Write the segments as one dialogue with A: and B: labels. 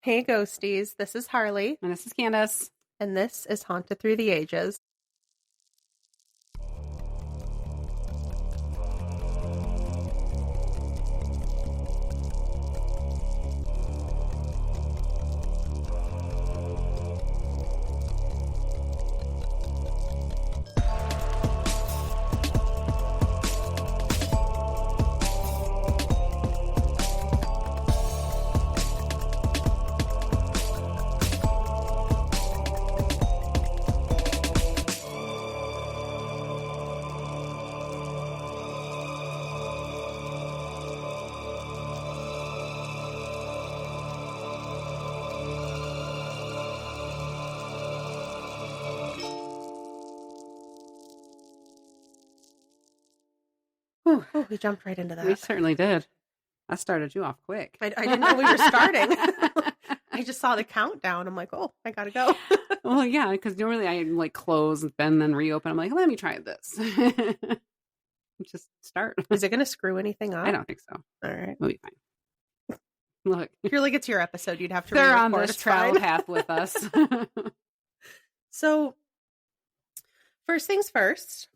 A: Hey, ghosties. This is Harley.
B: And this is Kandis.
A: And this is Haunted Through the Ages. Oh, we jumped right into that.
B: We certainly did. I started you off quick.
A: I didn't know we were starting. I just saw the countdown. I'm like, oh, I gotta go.
B: Well, yeah, because normally I like close and then reopen. I'm like, let me try this. Just start.
A: Is it going to screw anything up?
B: I don't think so.
A: All right.
B: We'll be fine. Look.
A: If you're like, it's your episode, you'd have to
B: They're on
A: re-record.
B: this travel path with us.
A: So, first things first,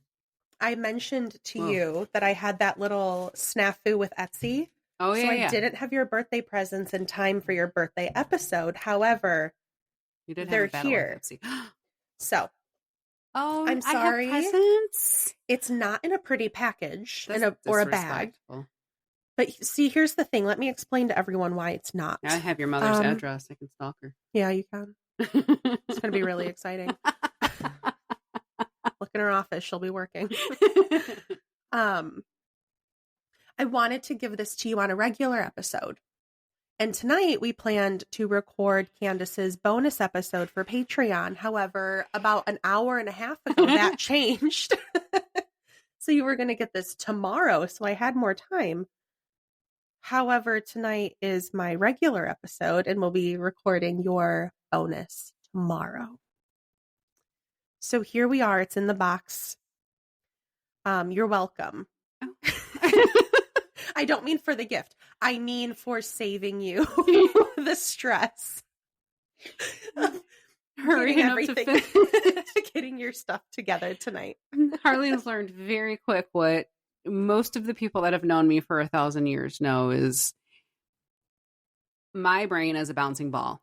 A: I mentioned to you that I had that little snafu with Etsy.
B: Oh, yeah.
A: So I didn't have your birthday presents in time for your birthday episode. However,
B: you did
A: they're
B: have a
A: here. So, I'm sorry.
B: I have presents.
A: It's not in a pretty package or a bag. But see, here's the thing. Let me explain to everyone why it's not.
B: I have your mother's address. I can stalk her.
A: Yeah, you can. It's going to be really exciting. Look in her office. She'll be working. I wanted to give this to you on a regular episode. And tonight we planned to record Kandis's bonus episode for Patreon. However, about an hour and a half ago, that changed. So you were going to get this tomorrow. So I had more time. However, tonight is my regular episode and we'll be recording your bonus tomorrow. So here we are. It's in the box. You're welcome. Oh. I don't mean for the gift. I mean for saving you the stress.
B: Hurrying everything.
A: Getting your stuff together tonight.
B: Harley has learned very quick what most of the people that have known me for 1,000 years know is my brain is a bouncing ball.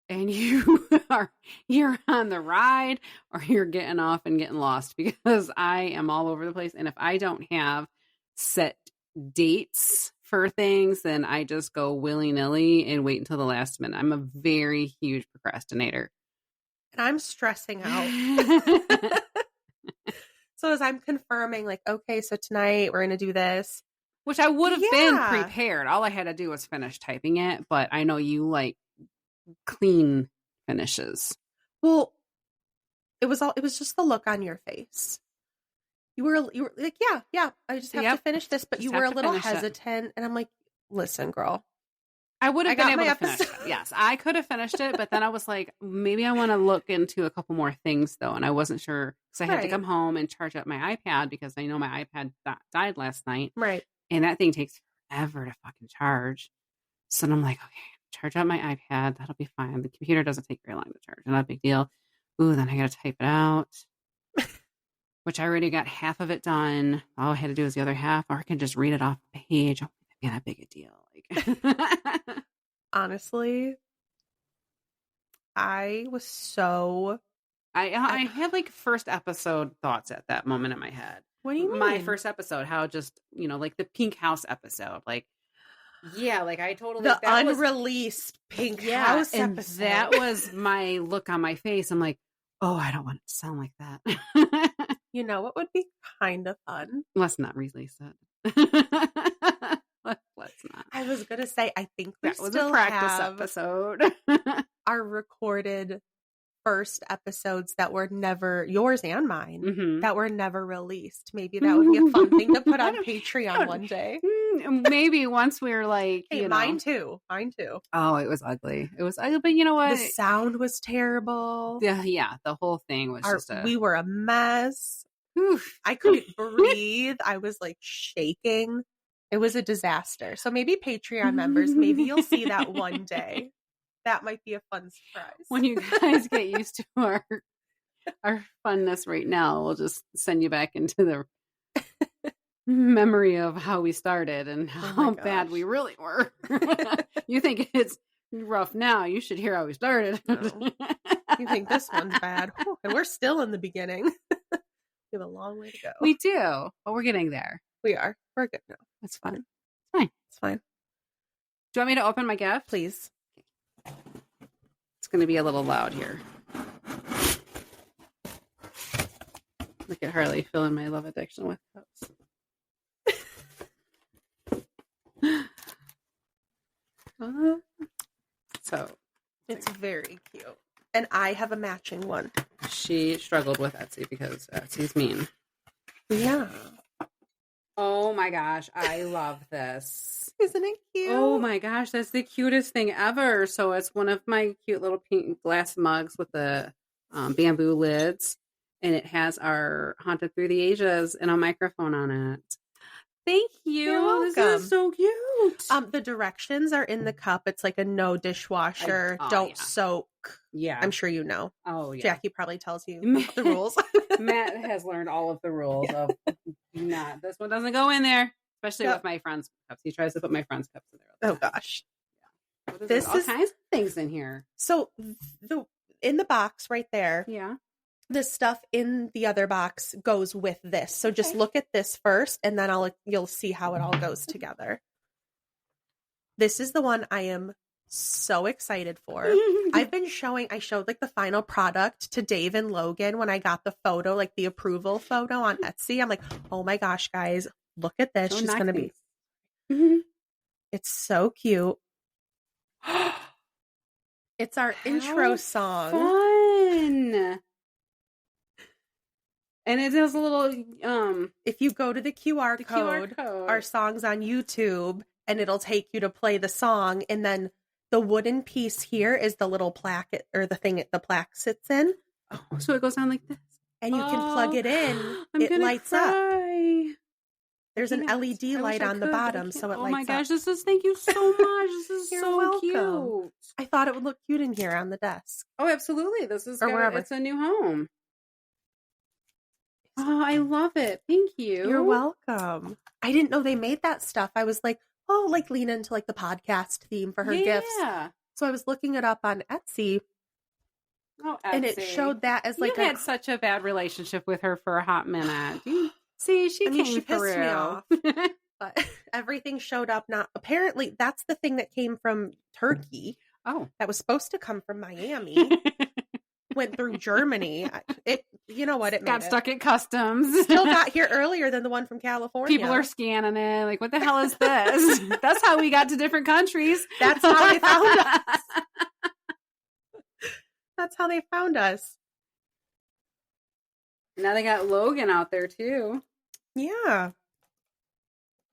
B: And you're on the ride or you're getting off and getting lost because I am all over the place. And if I don't have set dates for things, then I just go willy-nilly and wait until the last minute. I'm a very huge procrastinator.
A: And I'm stressing out. So as I'm confirming, like, okay, so tonight we're going to do this.
B: Which I would have been prepared. All I had to do was finish typing it. But I know you like clean finishes.
A: Well, it was just the look on your face. You were like, yeah, I just have to finish this, but you were a little hesitant, and I'm like, listen, girl.
B: I would have been able to finish it. Yes, I could have finished it, but then I was like, maybe I want to look into a couple more things, though, and I wasn't sure, because I had to come home and charge up my iPad, because I know my iPad died last night.
A: Right.
B: And that thing takes forever to fucking charge. So I'm like, okay, charge up my iPad. That'll be fine. The computer doesn't take very long to charge. Not a big deal. Ooh, then I got to type it out, which I already got half of it done. All I had to do was the other half, or I can just read it off the page. Oh, yeah, that big a deal. Like,
A: honestly, I was so...
B: I had like first episode thoughts at that moment in my head.
A: What do you mean?
B: My first episode, how just, like the Pink House episode, like, yeah, like I totally...
A: The unreleased Pink House
B: and
A: episode.
B: That was my look on my face. I'm like, oh, I don't want it to sound like that.
A: You know what would be kind of fun?
B: Let's not release it. Let's not.
A: I was going to say, I think we
B: that was
A: still
B: a practice
A: have
B: episode.
A: our recorded first episodes that were never, yours and mine, that were never released. Maybe that would be a fun thing to put on Patreon one day.
B: Maybe once we were like,
A: hey, mine too.
B: Oh, it was ugly. But you know what?
A: The sound was terrible.
B: Yeah. The whole thing was
A: we were a mess. I couldn't breathe. I was like shaking. It was a disaster. So maybe Patreon members, maybe you'll see that one day. that might be a fun surprise.
B: When you guys get used to our funness right now, we'll just send you back into the memory of how we started and how bad we really were. You think it's rough now. You should hear how we started.
A: No. You think this one's bad. And we're still in the beginning. We have a long way to go.
B: We do, but we're getting there.
A: We are. We're good now.
B: It's fun.
A: It's fine. It's fine.
B: Do you want me to open my gift?
A: Please.
B: It's going to be a little loud here. Look at Harley filling my love addiction with cups. So
A: it's very cute. And I have a matching one.
B: She struggled with Etsy because Etsy's mean.
A: Yeah.
B: Oh my gosh, I love this.
A: Isn't it cute?
B: Oh my gosh, that's the cutest thing ever. So it's one of my cute little pink glass mugs with the bamboo lids. And it has our Haunted Through the Ages and a microphone on it. Thank you.
A: You're welcome.
B: This is so cute.
A: The directions are in the cup. It's like a no dishwasher. Don't soak.
B: Yeah.
A: I'm sure you know.
B: Oh, yeah.
A: Jackie probably tells you the rules.
B: Matt has learned all of the rules of not. This one doesn't go in there, especially with my friend's cups. He tries to put my friend's cups in there.
A: Oh, gosh.
B: Yeah. There's all kinds of things in here.
A: So in the box right there.
B: Yeah.
A: The stuff in the other box goes with this. So just look at this first, and then you'll see how it all goes together. This is the one I am so excited for. I showed like the final product to Dave and Logan when I got the photo, like the approval photo on Etsy. I'm like, oh my gosh, guys, look at this. She's going to be. It's so cute. It's our intro song.
B: Fun. And it has a little,
A: if you go to the QR code, our song's on YouTube, and it'll take you to play the song. And then the wooden piece here is the little plaque, or the thing the plaque sits in.
B: Oh, so it goes on like this.
A: And you can plug it in. It lights up. There's an LED light on the bottom, so it lights up.
B: Oh my gosh, thank you so much. This is so
A: welcome.
B: Cute.
A: I thought it would look cute in here on the desk.
B: Oh, absolutely. This is
A: wherever.
B: It's a new home. Oh, I love it. Thank you.
A: You're welcome. I didn't know they made that stuff. I was like, like lean into like the podcast theme for her gifts. So I was looking it up on Etsy.
B: Oh, Etsy.
A: And it showed that as like
B: you had such a bad relationship with her for a hot minute. See, she pissed me off.
A: But everything showed up. Apparently that's the thing that came from Turkey.
B: Oh,
A: that was supposed to come from Miami. Went through Germany. You know what? It
B: got stuck at customs.
A: Still got here earlier than the one from California.
B: People are scanning it. Like, what the hell is this? That's how we got to different countries.
A: That's how they found us. That's how they found us.
B: Now they got Logan out there too.
A: Yeah.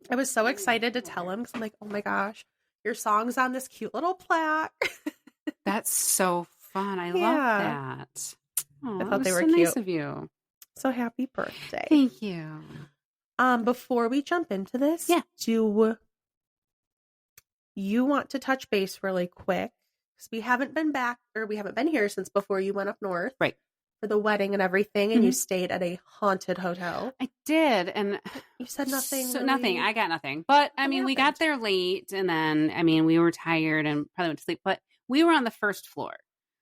A: I was so excited to tell him because I'm like, oh my gosh, your song's on this cute little plaque.
B: That's so fun. I love that. Oh,
A: I thought they were
B: so
A: cute.
B: Nice of you.
A: So happy birthday.
B: Thank you.
A: Before we jump into this, do you want to touch base really quick? Because we haven't been here since before you went up north.
B: Right.
A: For the wedding and everything, and you stayed at a haunted hotel.
B: I did, and
A: you said nothing.
B: So really? Nothing. I got nothing. But I mean, we got there late, and then we were tired and probably went to sleep. But we were on the first floor.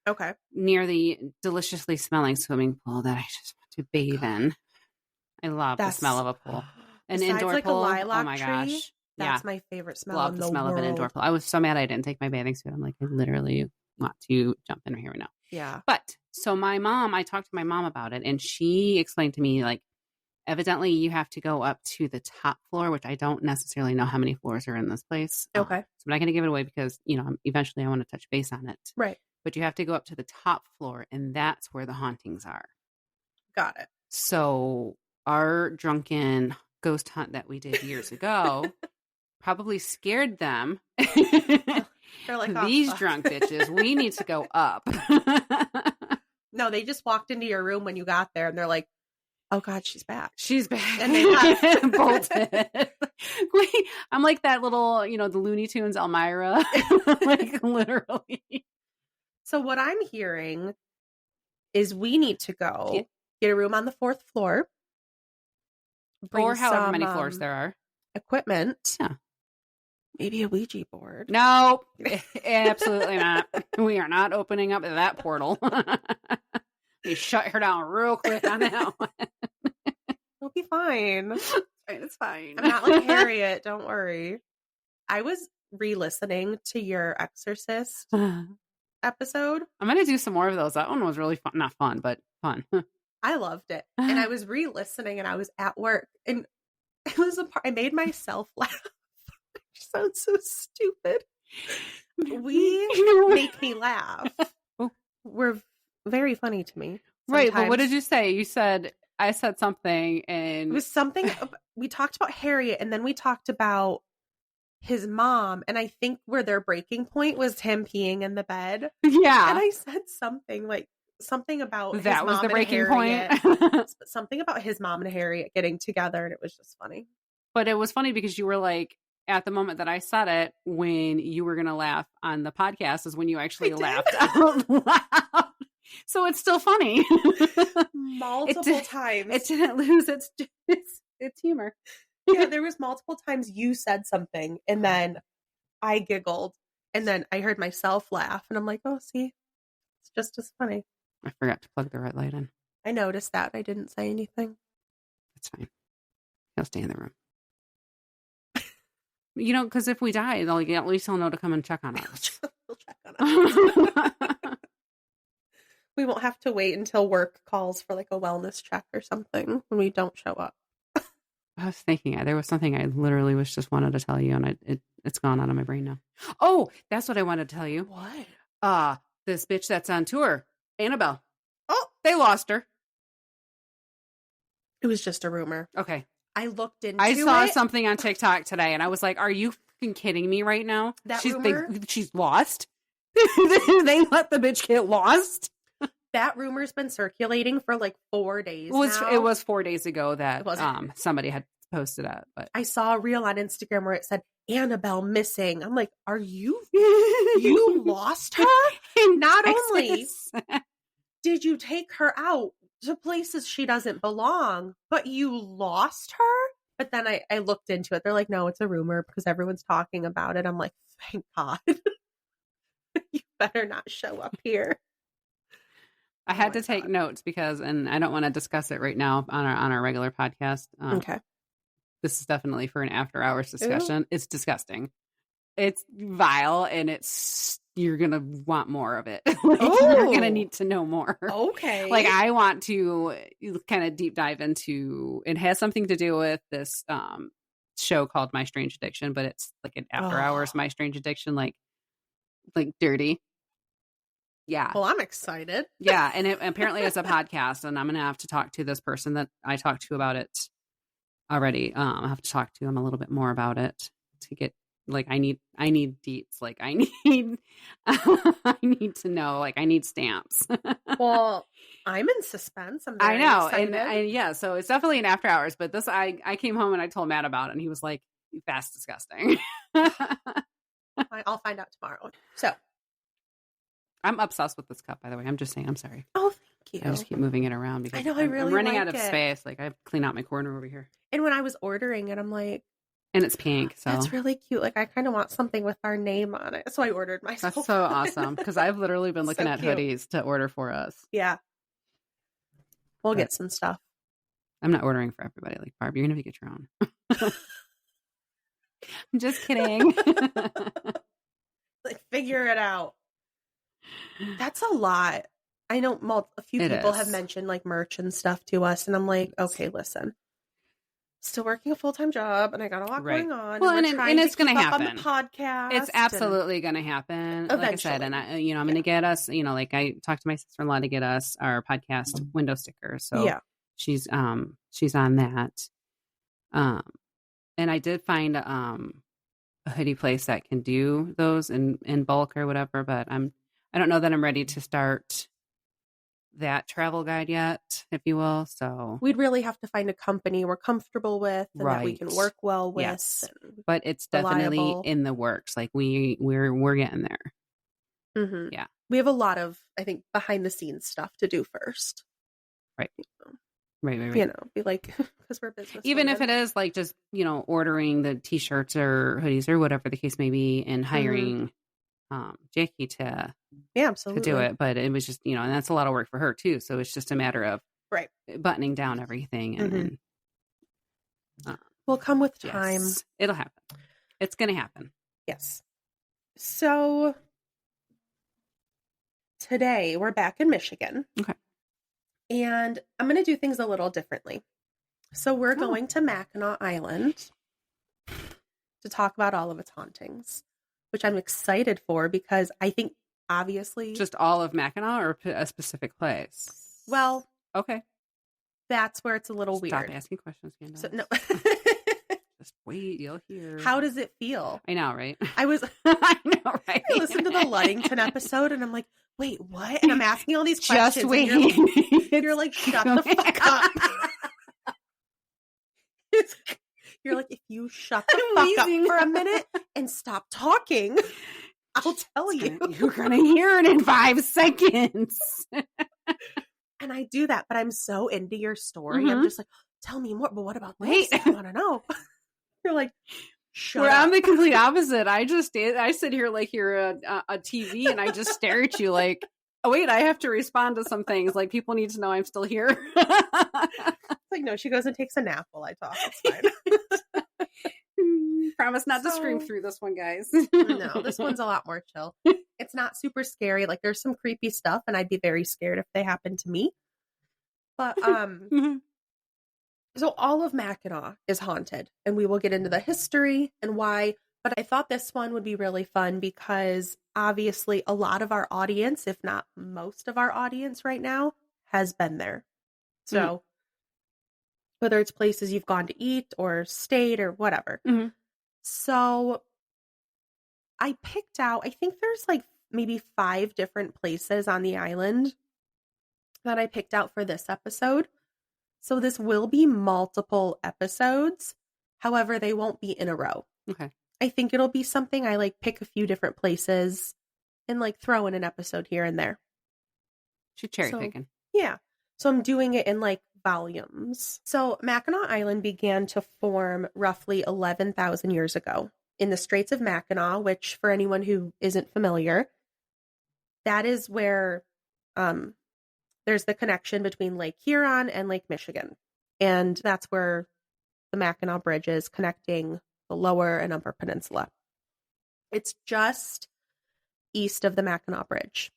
A: Okay.
B: Near the deliciously smelling swimming pool that I just want to bathe in. I love the smell of a pool. An indoor
A: like
B: pool.
A: A lilac
B: oh my
A: tree,
B: gosh.
A: That's my favorite smell.
B: Love the smell of an indoor pool. I was so mad I didn't take my bathing suit. I'm like, I literally want to jump in here right now.
A: Yeah.
B: But so I talked to my mom about it, and she explained to me, like, evidently you have to go up to the top floor, which I don't necessarily know how many floors are in this place.
A: Okay.
B: So I'm not going to give it away because, eventually I want to touch base on it.
A: Right.
B: But you have to go up to the top floor, and that's where the hauntings are.
A: Got it.
B: So our drunken ghost hunt that we did years ago probably scared them.
A: They're like,
B: these drunk bitches, we need to go up.
A: No, they just walked into your room when you got there, and they're like, oh God, she's back.
B: She's back.
A: And they left.
B: Bolted. I'm like that little, the Looney Tunes Elmira. Like, literally.
A: So what I'm hearing is we need to go get a room on the 4th floor. Bring
B: or however
A: some,
B: many floors there are.
A: equipment.
B: Yeah.
A: Maybe a Ouija board.
B: No, absolutely not. We are not opening up that portal. You shut her down real quick on that one.
A: It'll be fine.
B: It's fine.
A: I'm not like Harriet. Don't worry. I was re-listening to your Exorcist episode.
B: I'm going to do some more of those. That one was really fun. Not fun, but fun.
A: I loved it. And I was re-listening and I was at work and it was a part I made myself laugh. It sounds so stupid. We make me laugh. We're very funny to me. Sometimes.
B: Right, but what did you say? You said, I said something and...
A: It was something, we talked about Harriet and then we talked about his mom, and I think where their breaking point was him peeing in the bed.
B: Yeah.
A: And I said something about
B: that
A: his
B: was
A: mom
B: the breaking point.
A: Something about his mom and Harriet getting together, and it was just funny.
B: But it was funny because you were like, at the moment that I said it, when you were going to laugh on the podcast is when you actually laughed out loud. So it's still funny.
A: Multiple times.
B: It didn't lose its humor.
A: Yeah, there was multiple times you said something and then I giggled and then I heard myself laugh and I'm like, oh, see, it's just as funny.
B: I forgot to plug the red light in.
A: I noticed that. I didn't say anything.
B: That's fine. He'll stay in the room. You know, because if we die, at least he'll know to come and check on us.
A: He'll check on us. We won't have to wait until work calls for like a wellness check or something when we don't show up.
B: I was thinking there was something I literally just wanted to tell you, and it's gone out of my brain now. Oh, that's what I wanted to tell you.
A: What?
B: This bitch that's on tour, Annabelle.
A: Oh,
B: they lost her.
A: It was just a rumor.
B: Okay.
A: I looked into it.
B: I saw something on TikTok today, and I was like, "Are you fucking kidding me right now? She's lost. They let the bitch get lost."
A: That rumor's been circulating for like 4 days now.
B: It was 4 days ago that somebody had posted it. But
A: I saw a reel on Instagram where it said, Annabelle missing. I'm like, are you lost her? And not only did you take her out to places she doesn't belong, but you lost her? But then I looked into it. They're like, no, it's a rumor because everyone's talking about it. I'm like, thank God. You better not show up here.
B: I had to take notes and I don't want to discuss it right now on our regular podcast.
A: Okay.
B: This is definitely for an after hours discussion. Ooh. It's disgusting. It's vile, and you're going to want more of it. You're going to need to know more.
A: Okay.
B: Like I want to kind of deep dive into, it has something to do with this show called My Strange Addiction, but it's like an after hours My Strange Addiction, like dirty. Yeah.
A: Well, I'm excited.
B: Yeah. And it apparently it's a podcast, and I'm going to have to talk to this person that I talked to about it already. I have to talk to him a little bit more about it to get, like, I need deets. Like I need to know, like I need stamps.
A: Well, I'm in suspense. I'm very excited.
B: And yeah, so it's definitely an after hours, but this, I came home and I told Matt about it, and he was like, that's disgusting.
A: I'll find out tomorrow. So.
B: I'm obsessed with this cup, by the way. I'm just saying. I'm sorry.
A: Oh, thank you.
B: I just keep moving it around because
A: I know I'm
B: running out of space. Like I have to clean out my corner over here.
A: And when I was ordering it, I'm like,
B: and it's pink, so
A: that's really cute. Like I kind of want something with our name on it, so I ordered myself.
B: That's so awesome because I've literally been looking at hoodies to order for us.
A: Yeah, we'll get some stuff.
B: I'm not ordering for everybody. Like Barb, you're gonna get your own. I'm just kidding.
A: Like figure it out. That's a lot. I know a few people have mentioned like merch and stuff to us, and I'm like, okay, listen, still working a full-time job, and I got a lot going on.
B: Well, and it's going to happen
A: on the podcast.
B: It's absolutely going to happen. Eventually. Like I said, and I'm going to get us. Like I talked to my sister-in-law to get us our podcast window sticker. So she's on that. And I did find a hoodie place that can do those in bulk or whatever, but I don't know that I'm ready to start that travel guide yet, if you will. So
A: we'd really have to find a company we're comfortable with and that we can work well with.
B: Yes. But it's definitely in the works. Like we're getting there.
A: Mm-hmm.
B: Yeah.
A: We have a lot of, I think, behind the scenes stuff to do first.
B: Right.
A: You know,
B: Right.
A: Be like, because we're business
B: Even if
A: women.
B: it is like just, ordering the t-shirts or hoodies or whatever the case may be and hiring Jackie to
A: absolutely
B: do it. But it was just, and that's a lot of work for her too. So it's just a matter of
A: right
B: buttoning down everything and
A: will come with time.
B: Yes, it'll happen. It's going to happen.
A: Yes. So today we're back in Michigan.
B: Okay.
A: And I'm going to do things a little differently. So we're going to Mackinac Island to talk about all of its hauntings, which I'm excited for because I think obviously...
B: Just all of Mackinac or a specific place?
A: Well...
B: Okay.
A: That's where it's a little weird.
B: Stop asking questions, Candace.
A: So, no.
B: Just wait, you'll hear.
A: How does it feel?
B: I know, right?
A: I know, right? I listened to the Luddington episode and I'm like, wait, what? And I'm asking all these questions.
B: Just wait.
A: You're like, shut the fuck up. You're like, if you shut the fuck up for a minute and stop talking, I'll tell you.
B: You're going to hear it in 5 seconds.
A: And I do that, but I'm so into your story. I'm just like, tell me more. But what about this? I want to know. You're like, shut up.
B: I'm the complete opposite. I sit here like you're a TV and I just stare at you like, oh, wait, I have to respond to some things. Like, people need to know I'm still here.
A: It's like, no, she goes and takes a nap while I talk. It's fine.
B: Promise not to scream through this one, guys.
A: No, this one's a lot more chill. It's not super scary. Like, there's some creepy stuff, and I'd be very scared if they happened to me. But, so all of Mackinac is haunted, and we will get into the history and why. But I thought this one would be really fun because obviously a lot of our audience, if not most of our audience right now, has been there. So whether it's places you've gone to eat or stayed or whatever. So I picked out, I think there's like maybe 5 different places on the island that I picked out for this episode. So this will be multiple episodes. However, they won't be in a row.
B: Okay.
A: I think it'll be something I like pick a few different places and like throw in an episode here and there.
B: She's cherry picking.
A: Yeah. So I'm doing it in like volumes. So Mackinac Island began to form roughly 11,000 years ago in the Straits of Mackinac, which for anyone who isn't familiar, that is where there's the connection between Lake Huron and Lake Michigan. And that's where the Mackinac Bridge is connecting the lower and upper peninsula. It's just east of the Mackinac Bridge.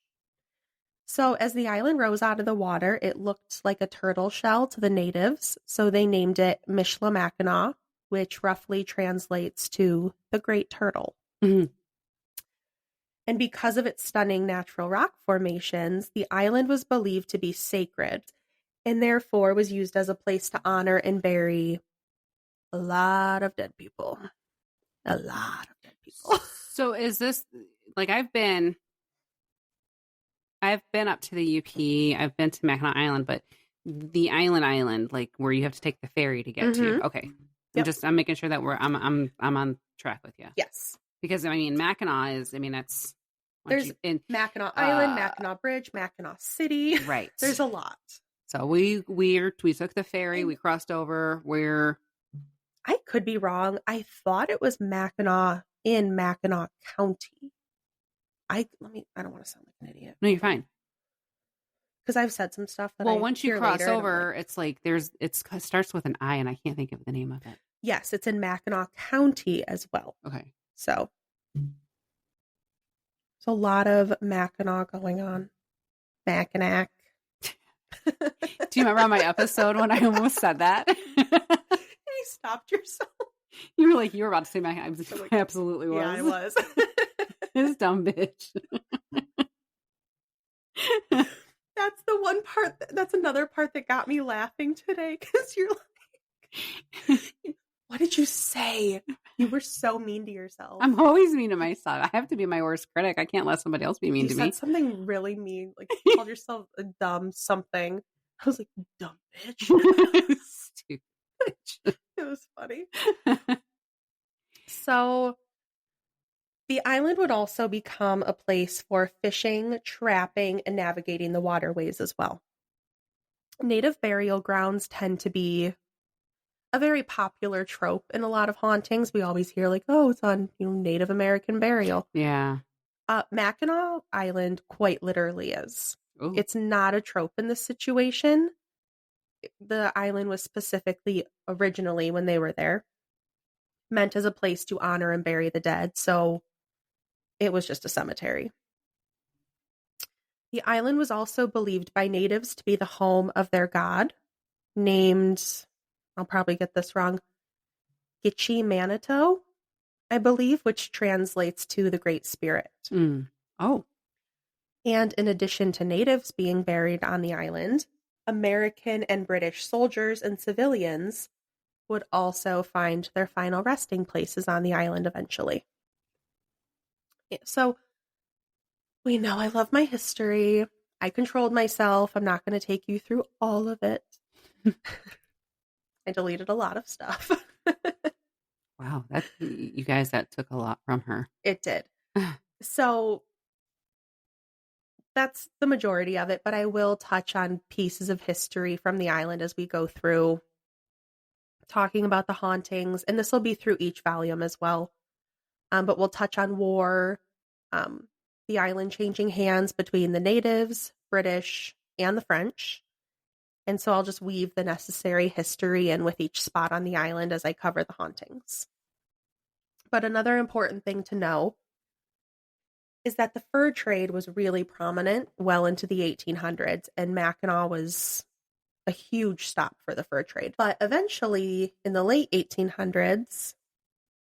A: So as the island rose out of the water, it looked like a turtle shell to the natives. So they named it Michilimackinac, which roughly translates to the Great Turtle. And because of its stunning natural rock formations, the island was believed to be sacred and therefore was used as a place to honor and bury a lot of dead people. A lot of dead people.
B: So is this, like, I've been up to the UP, I've been to Mackinac Island, but the island, like where you have to take the ferry to get to. Okay. Yep. I'm making sure that I'm on track with you.
A: Yes.
B: Because I mean, Mackinac is, that's
A: there's Mackinac Island, Mackinac Bridge, Mackinac City.
B: Right.
A: There's a lot.
B: So we took the ferry, we crossed over.
A: I could be wrong. I thought it was Mackinac in Mackinac County. I don't want to sound like an idiot.
B: No, you're fine.
A: Because I've said some stuff that
B: once you cross over, it's like it starts with an I, and I can't think of the name of it.
A: Yes, it's in Mackinac County as well.
B: Okay.
A: So there's a lot of Mackinac going on. Mackinac.
B: Do you remember on my episode when I almost said that?
A: You stopped yourself.
B: You were like, you were about to say Mackinac. I absolutely was.
A: Yeah, I was.
B: This dumb bitch.
A: That's the one part. That's another part that got me laughing today because you're like, what did you say? You were so mean to yourself.
B: I'm always mean to myself. I have to be my worst critic. I can't let somebody else be mean to me.
A: You said something really mean. Like, you called yourself a dumb something. I was like, dumb bitch.
B: Stupid bitch.
A: It was funny. So The island would also become a place for fishing, trapping, and navigating the waterways as well. Native burial grounds tend to be a very popular trope in a lot of hauntings. We always hear like, oh, it's on, Native American burial.
B: Yeah.
A: Mackinac Island quite literally is.
B: Ooh.
A: It's not a trope in this situation. The island was specifically, originally when they were there, meant as a place to honor and bury the dead. So it was just a cemetery. The island was also believed by natives to be the home of their god, named, I'll probably get this wrong, Gitche Manito, I believe, which translates to the Great Spirit.
B: Oh.
A: And in addition to natives being buried on the island, American and British soldiers and civilians would also find their final resting places on the island eventually. So, we know I love my history. I controlled myself. I'm not going to take you through all of it. I deleted a lot of stuff.
B: Wow, you guys, that took a lot from her.
A: It did. So that's the majority of it, but I will touch on pieces of history from the island as we go through talking about the hauntings, and this will be through each volume as well. But we'll touch on war, the island changing hands between the natives, British, and the French. And so I'll just weave the necessary history in with each spot on the island as I cover the hauntings. But another important thing to know is that the fur trade was really prominent well into the 1800s, and Mackinac was a huge stop for the fur trade. But eventually, in the late 1800s,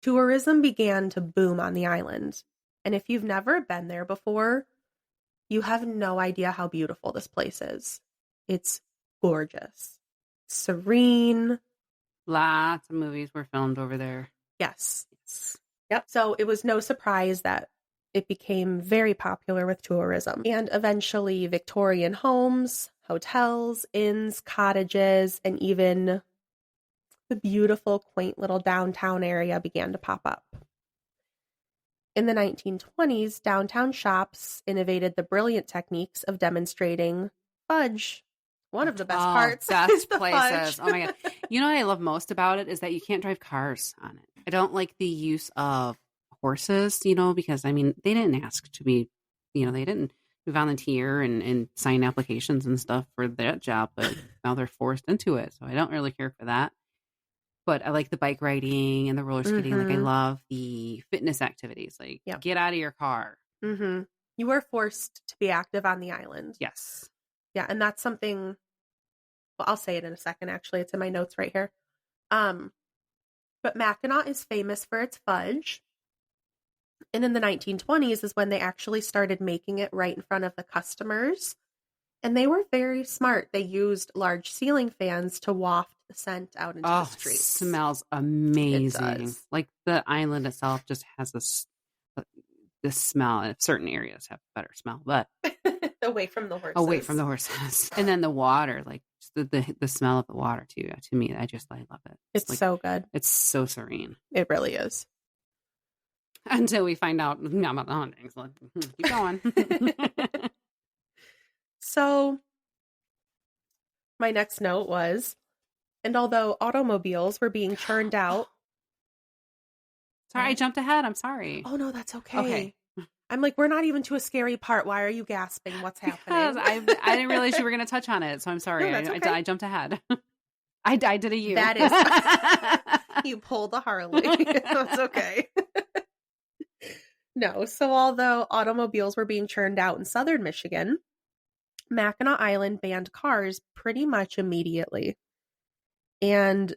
A: tourism began to boom on the island. And if you've never been there before, you have no idea how beautiful this place is. It's gorgeous, serene.
B: Lots of movies were filmed over there.
A: Yes. Yep. So it was no surprise that it became very popular with tourism. And eventually Victorian homes, hotels, inns, cottages, and even the beautiful, quaint little downtown area began to pop up. In the 1920s, downtown shops innovated the brilliant techniques of demonstrating fudge. One of the best parts is the
B: places.
A: fudge.
B: Oh my God. You know what I love most about it is that you can't drive cars on it. I don't like the use of horses, because they didn't ask to be, they didn't volunteer and sign applications and stuff for that job, but now they're forced into it. So I don't really care for that. But I like the bike riding and the roller skating. Like I love the fitness activities, like get out of your car.
A: Mm-hmm. You were forced to be active on the island.
B: Yes.
A: Yeah. And that's something, well, I'll say it in a second. Actually, it's in my notes right here. But Mackinac is famous for its fudge. And in the 1920s is when they actually started making it right in front of the customers. And they were very smart. They used large ceiling fans to waft the scent out into the streets.
B: It smells amazing.
A: It does.
B: Like the island itself just has this smell. Certain areas have better smell, but
A: away from the horses.
B: Away from the horses. And then the water, like the smell of the water too. To me, I love it.
A: It's like, so good.
B: It's so serene.
A: It really is.
B: Until we find out about the hauntings. Keep going.
A: So my next note was, and although automobiles were being churned out.
B: Sorry, I jumped ahead. I'm sorry.
A: Oh, no, that's okay. I'm like, we're not even to a scary part. Why are you gasping? What's happening?
B: I didn't realize you were going to touch on it, so I'm sorry.
A: No, that's okay.
B: I jumped ahead. I did a U.
A: That is. You pulled a Harley. That's okay. No, so although automobiles were being churned out in southern Michigan, Mackinac Island banned cars pretty much immediately. And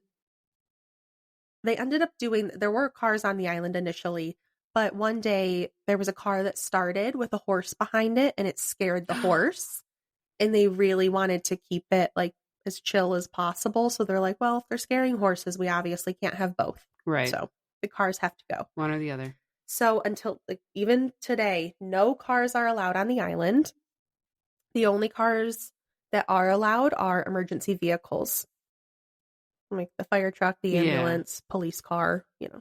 A: they ended up there were cars on the island initially, but one day there was a car that started with a horse behind it and it scared the horse. And they really wanted to keep it like as chill as possible. So they're like, well, if they're scaring horses, we obviously can't have both.
B: Right.
A: So the cars have to go.
B: One or the other.
A: So until even today, no cars are allowed on the island. The only cars that are allowed are emergency vehicles. Like the fire truck, the ambulance, police car,
B: A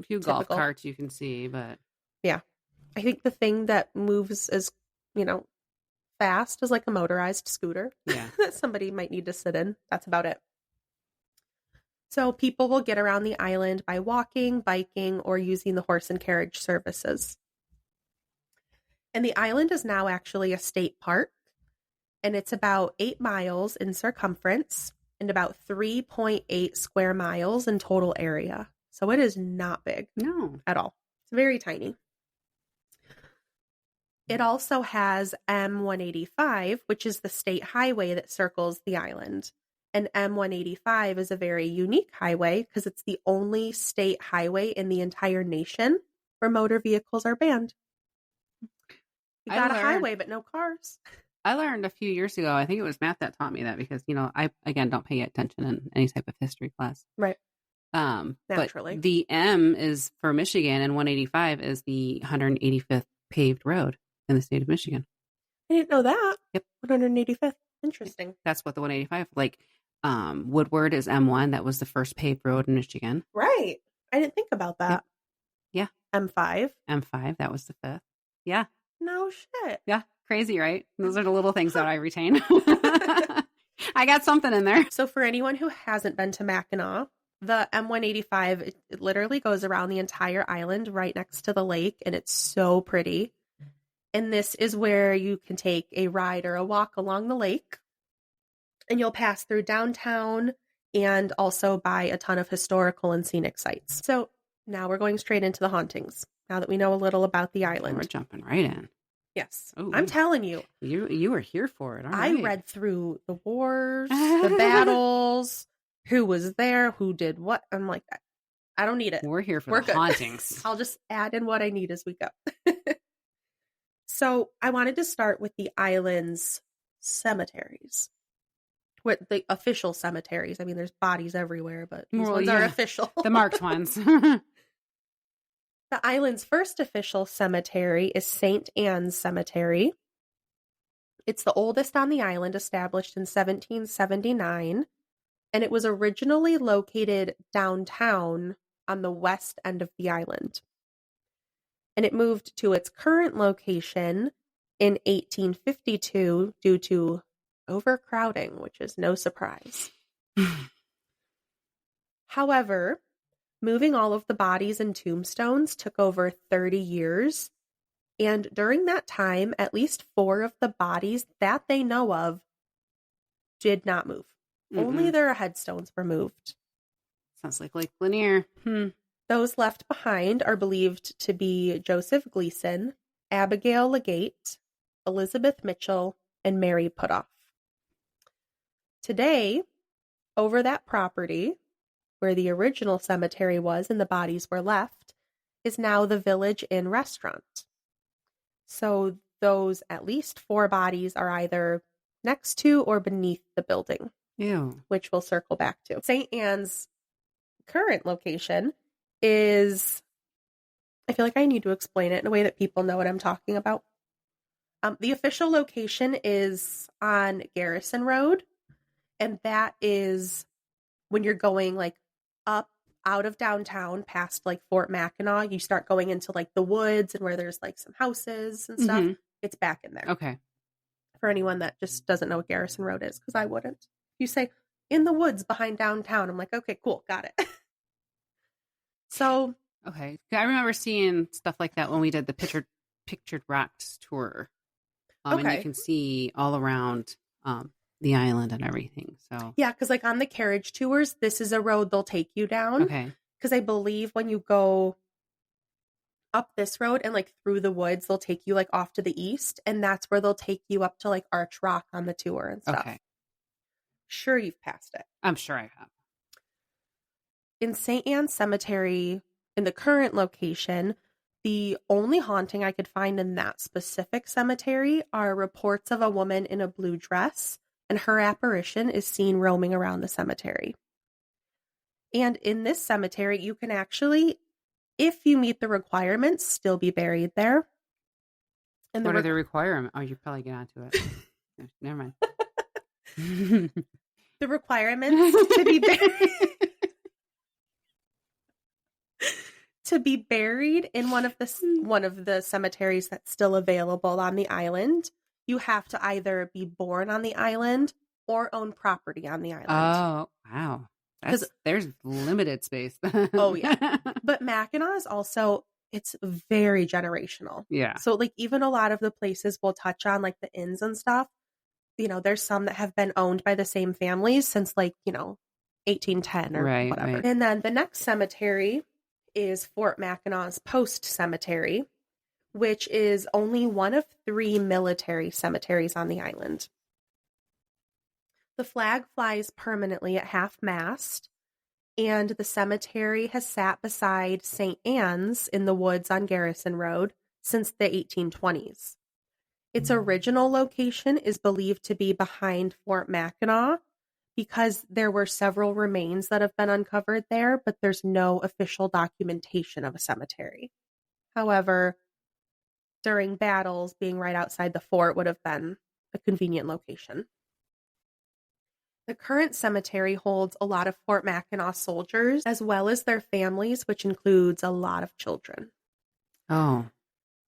B: few golf carts you can see, but...
A: Yeah. I think the thing that moves as, fast as like a motorized scooter
B: Yeah.
A: that somebody might need to sit in. That's about it. So people will get around the island by walking, biking, or using the horse and carriage services. And the island is now actually a state park, and it's about 8 miles in circumference and about 3.8 square miles in total area. So it is not big
B: No.
A: at all. It's very tiny. It also has M185, which is the state highway that circles the island. And M185 is a very unique highway because it's the only state highway in the entire nation where motor vehicles are banned. You got a highway, but no cars.
B: I learned a few years ago, I think it was Matt that taught me that because, I, again, don't pay attention in any type of history class.
A: Right.
B: Naturally. But the M is for Michigan and 185 is the 185th paved road in the state of Michigan.
A: I didn't know that.
B: Yep.
A: 185th. Interesting.
B: That's what the 185, Woodward is M1. That was the first paved road in Michigan.
A: Right. I didn't think about that.
B: Yeah.
A: M5.
B: M5, that was the 5th. Yeah.
A: No shit.
B: Yeah. Crazy, right? Those are the little things that I retain. I got something in there.
A: So for anyone who hasn't been to Mackinac, the M185, it literally goes around the entire island right next to the lake, and it's so pretty. And this is where you can take a ride or a walk along the lake, and you'll pass through downtown and also by a ton of historical and scenic sites. So now we're going straight into the hauntings, now that we know a little about the island.
B: We're jumping right in.
A: Yes.
B: Ooh.
A: I'm telling you.
B: You were here for it. All
A: I
B: right.
A: read through the wars, the battles, who was there, who did what. I'm like, I don't need it.
B: We're here for
A: We're
B: the
A: good.
B: hauntings.
A: I'll just add in what I need as we go. So I wanted to start with the island's cemeteries. With the official cemeteries. I mean, there's bodies everywhere, but these ones are official.
B: The marked ones.
A: The island's first official cemetery is St. Anne's Cemetery. It's the oldest on the island, established in 1779, and it was originally located downtown on the west end of the island. And it moved to its current location in 1852 due to overcrowding, which is no surprise. However, moving all of the bodies and tombstones took over 30 years, and during that time, at least 4 of the bodies that they know of did not move. Only their headstones were moved.
B: Sounds like Lake Lanier.
A: Those left behind are believed to be Joseph Gleason, Abigail Legate, Elizabeth Mitchell, and Mary Putoff. Today, over that property, where the original cemetery was and the bodies were left, is now the Village Inn restaurant. So those at least 4 bodies are either next to or beneath the building.
B: Ew.
A: Which we'll circle back to. St. Anne's current location is, I feel like I need to explain it in a way that people know what I'm talking about. The official location is on Garrison Road, and that is when you're going up out of downtown past Fort Mackinac, you start going into the woods and where there's some houses and stuff. It's back in there.
B: Okay.
A: For anyone that just doesn't know what Garrison Road is, because I wouldn't. You say in the woods behind downtown. I'm like, okay, cool. Got it. So.
B: Okay. I remember seeing stuff like that when we did the Pictured Rocks tour. And you can see all around the island and everything. So
A: yeah, because on the carriage tours, this is a road they'll take you down.
B: Okay.
A: Because I believe when you go up this road and through the woods, they'll take you off to the east, and that's where they'll take you up to Arch Rock on the tour and stuff.
B: Okay.
A: Sure, you've passed it.
B: I'm sure I have.
A: In St. Anne's Cemetery, in the current location, the only haunting I could find in that specific cemetery are reports of a woman in a blue dress, and her apparition is seen roaming around the cemetery. And in this cemetery, you can actually, if you meet the requirements, still be buried there. And
B: what are the requirements? Oh, you probably get onto it. Never mind.
A: The requirements to be buried To be buried in one of the cemeteries that's still available on the island, you have to either be born on the island or own property on the island.
B: Oh, wow. There's limited space.
A: Oh, yeah. But Mackinac is also, it's very generational.
B: Yeah.
A: So, like, even a lot of the places we'll touch on, like the inns and stuff, you know, there's some that have been owned by the same families since, like, you know, 1810 or whatever. Right. And then the next cemetery is Fort Mackinac's Post Cemetery, which is only one of 3 military cemeteries on the island. The flag flies permanently at half-mast, and the cemetery has sat beside St. Anne's in the woods on Garrison Road since the 1820s. Its original location is believed to be behind Fort Mackinac because there were several remains that have been uncovered there, but there's no official documentation of a cemetery. However, during battles, being right outside the fort would have been a convenient location. The current cemetery holds a lot of Fort Mackinac soldiers, as well as their families, which includes a lot of children.
B: Oh.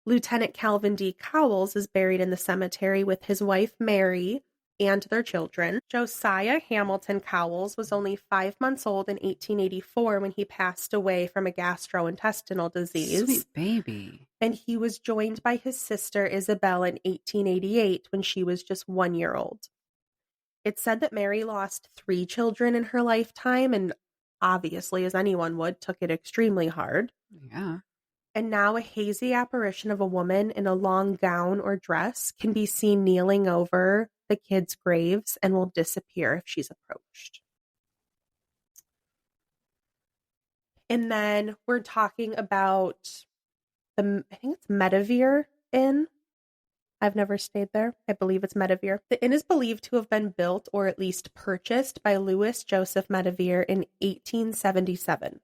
A: Lieutenant Calvin D. Cowles is buried in the cemetery with his wife, Mary, and their children. Josiah Hamilton Cowles was only 5 months old in 1884 when he passed away from a gastrointestinal disease.
B: Sweet baby.
A: And he was joined by his sister, Isabel, in 1888 when she was just 1 year old. It's said that Mary lost 3 children in her lifetime, and obviously, as anyone would, took it extremely hard.
B: Yeah.
A: And now a hazy apparition of a woman in a long gown or dress can be seen kneeling over the kids' graves and will disappear if she's approached. And then we're talking about I think it's Metevier Inn. I've never stayed there. I believe it's Metevier. The inn is believed to have been built or at least purchased by Louis Joseph Metevier in 1877.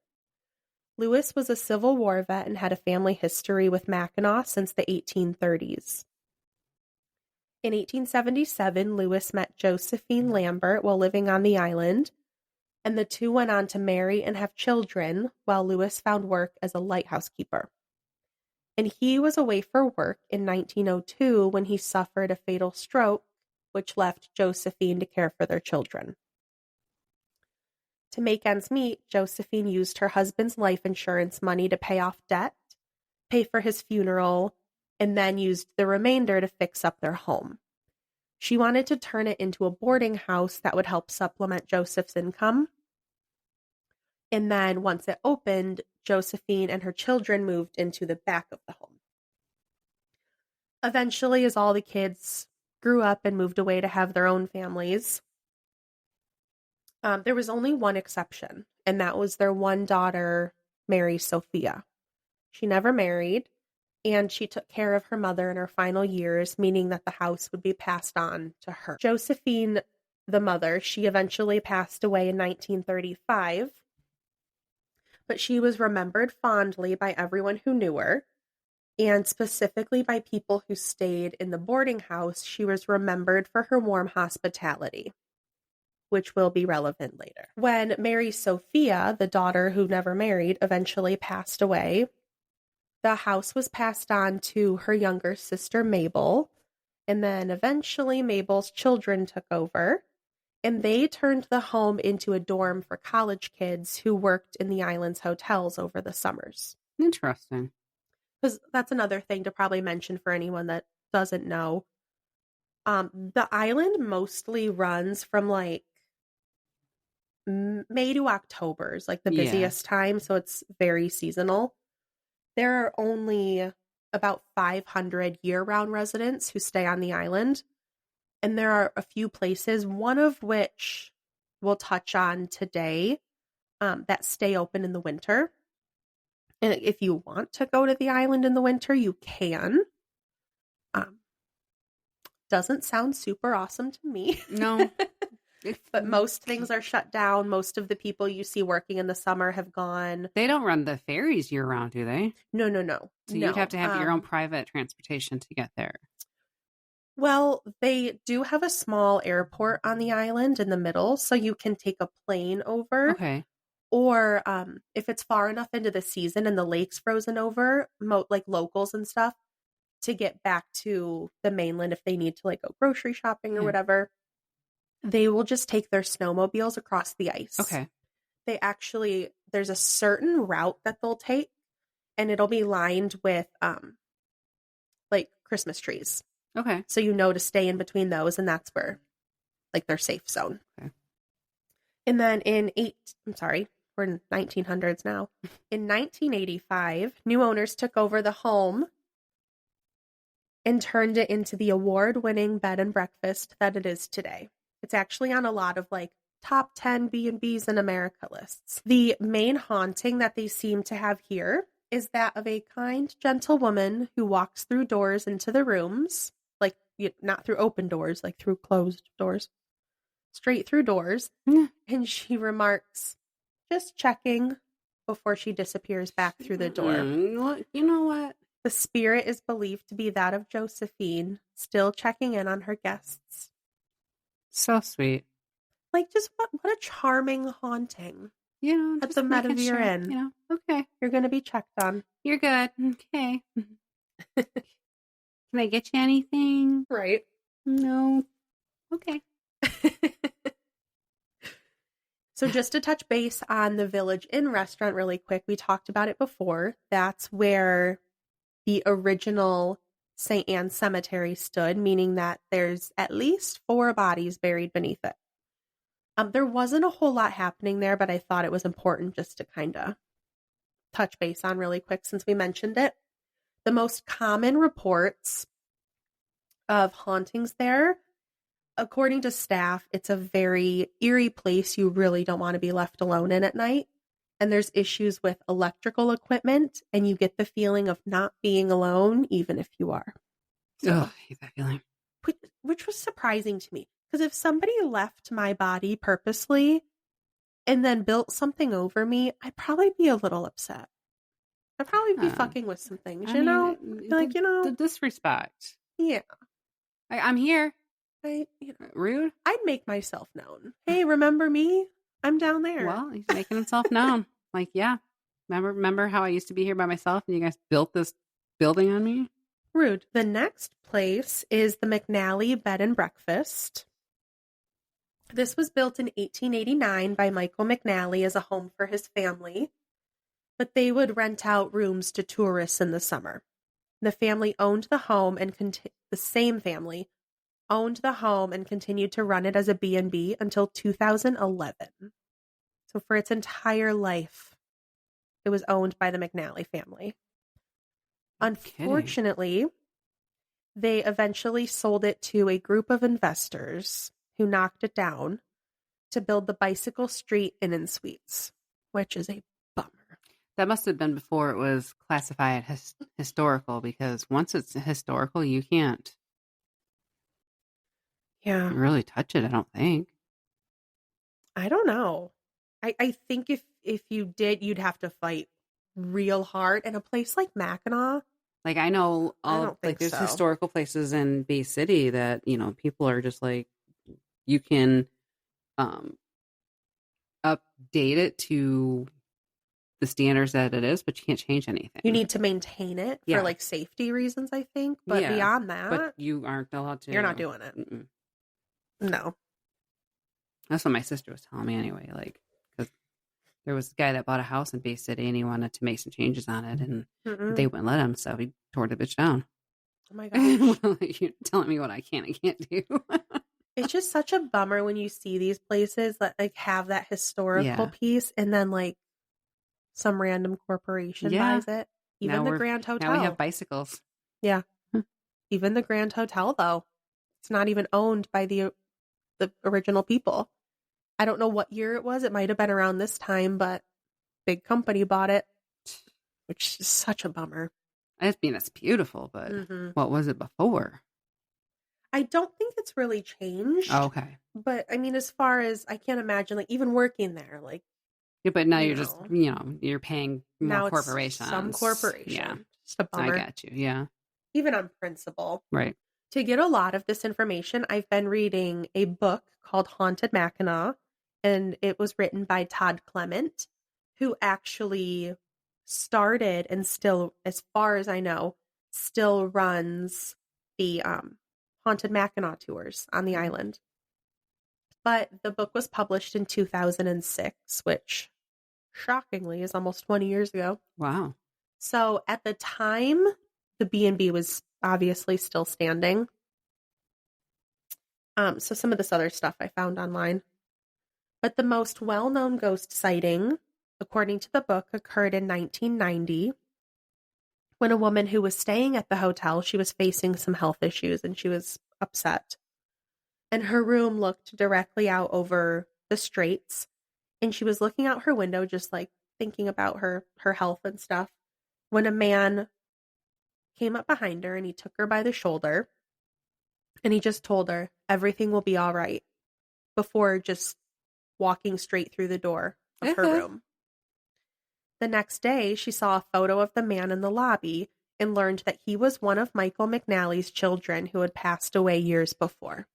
A: Louis was a Civil War vet and had a family history with Mackinac since the 1830s. In 1877, Louis met Josephine Lambert while living on the island, and the two went on to marry and have children while Louis found work as a lighthouse keeper. And he was away for work in 1902 when he suffered a fatal stroke, which left Josephine to care for their children. To make ends meet, Josephine used her husband's life insurance money to pay off debt, pay for his funeral, and then used the remainder to fix up their home. She wanted to turn it into a boarding house that would help supplement Joseph's income. And then once it opened, Josephine and her children moved into the back of the home. Eventually, as all the kids grew up and moved away to have their own families, there was only one exception, and that was their one daughter, Mary Sophia. She never married, and she took care of her mother in her final years, meaning that the house would be passed on to her. Josephine, the mother, she eventually passed away in 1935, but she was remembered fondly by everyone who knew her, and specifically by people who stayed in the boarding house. She was remembered for her warm hospitality, which will be relevant later. When Mary Sophia, the daughter who never married, eventually passed away, the house was passed on to her younger sister, Mabel, and then eventually Mabel's children took over, and they turned the home into a dorm for college kids who worked in the island's hotels over the summers.
B: Interesting.
A: Because that's another thing to probably mention for anyone that doesn't know. The island mostly runs from like May to October is like the busiest time, so it's very seasonal. There are only about 500 year-round residents who stay on the island, and there are a few places, one of which we'll touch on today, that stay open in the winter. And if you want to go to the island in the winter, you can. Doesn't sound super awesome to me.
B: No.
A: But most things are shut down. Most of the people you see working in the summer have gone.
B: They don't run the ferries year round, do they?
A: No.
B: So you'd have to have your own private transportation to get there.
A: Well, they do have a small airport on the island in the middle, so you can take a plane over.
B: Okay.
A: Or if it's far enough into the season and the lake's frozen over, like locals and stuff, to get back to the mainland if they need to like go grocery shopping or
B: Yeah.
A: whatever, they will just take their snowmobiles across the ice.
B: Okay.
A: There's a certain route that they'll take, and it'll be lined with like Christmas trees.
B: Okay.
A: So to stay in between those, and that's where like their safe zone.
B: Okay.
A: And then we're in 1900s now. In 1985, new owners took over the home and turned it into the award-winning bed and breakfast that it is today. It's actually on a lot of like top 10 B&Bs in America lists. The main haunting that they seem to have here is that of a kind, gentle woman who walks through doors into the rooms, like not through open doors, like through closed doors, straight through doors. And she remarks, "Just checking," before she disappears back through the door.
B: You know what?
A: The spirit is believed to be that of Josephine, still checking in on her guests.
B: So sweet.
A: Like, just what a charming haunting.
B: At
A: the Metevier Inn.
B: Okay.
A: You're going to be checked on.
B: You're good. Okay. Can I get you anything?
A: Right.
B: No. Okay.
A: So just to touch base on the Village Inn restaurant really quick, we talked about it before. That's where the original St. Anne's Cemetery stood, meaning that there's at least 4 bodies buried beneath it. There wasn't a whole lot happening there, but I thought it was important just to kind of touch base on really quick since we mentioned it. The most common reports of hauntings there, according to staff, it's a very eerie place you really don't want to be left alone in at night. And there's issues with electrical equipment, and you get the feeling of not being alone, even if you are.
B: So, I hate that feeling.
A: Which was surprising to me. Because if somebody left my body purposely and then built something over me, I'd probably be a little upset. I'd probably be fucking with some things,
B: The disrespect.
A: Yeah.
B: I'm here. Rude.
A: I'd make myself known. Hey, remember me? I'm down there.
B: Well, he's making himself known. Like, yeah. Remember how I used to be here by myself and you guys built this building on me?
A: Rude. The next place is the McNally Bed and Breakfast. This was built in 1889 by Michael McNally as a home for his family, but they would rent out rooms to tourists in the summer. The family owned the home and the same family owned the home and continued to run it as a B&B until 2011. So for its entire life, it was owned by the McNally family. Unfortunately, they eventually sold it to a group of investors who knocked it down to build the Bicycle Street Inn and Suites, which is a bummer.
B: That must have been before it was classified historical, because once it's historical, you can't really touch it, I don't think.
A: I don't know. I think if you did, you'd have to fight real hard. And a place like Mackinac,
B: like, I know there's historical places in Bay City that, people are just like, you can update it to the standards that it is, but you can't change anything.
A: You need to maintain it for like safety reasons, I think. But beyond that,
B: but you aren't allowed to.
A: You're not doing it.
B: Mm-mm.
A: No.
B: That's what my sister was telling me anyway. Like, because there was a guy that bought a house in Bay City and he wanted to make some changes on it, and they wouldn't let him, so he tore the bitch down.
A: Oh my gosh.
B: You're telling me what I can and can't do.
A: It's just such a bummer when you see these places that like have that historical piece, and then like some random corporation buys it. Even the Grand Hotel.
B: Now we have bicycles.
A: Yeah. Even the Grand Hotel, though, it's not even owned by the original people. I don't know what year it was. It might have been around this time, but big company bought it, which is such a bummer.
B: I mean, it's beautiful, but what was it before?
A: I don't think it's really changed.
B: Oh, okay.
A: But I mean, as far as I can't imagine, like even working there, like.
B: Yeah, but now you're just, you're paying more corporations.
A: Some corporation. Yeah. Just a bummer.
B: I got you. Yeah.
A: Even on principle.
B: Right.
A: To get a lot of this information, I've been reading a book called Haunted Mackinac, and it was written by Todd Clement. who actually started and still, as far as I know, still runs the haunted Mackinac tours on the island. But the book was published in 2006, which shockingly is almost 20 years ago.
B: Wow.
A: So at the time, the B&B was obviously still standing. So some of this other stuff I found online. But the most well-known ghost sighting, according to the book, occurred in 1990 when a woman who was staying at the hotel, she was facing some health issues and she was upset. And her room looked directly out over the straits. And she was looking out her window, just like thinking about her health and stuff, when a man came up behind her and he took her by the shoulder and he just told her everything will be all right before just walking straight through the door of her room. The next day, she saw a photo of the man in the lobby and learned that he was one of Michael McNally's children who had passed away years before.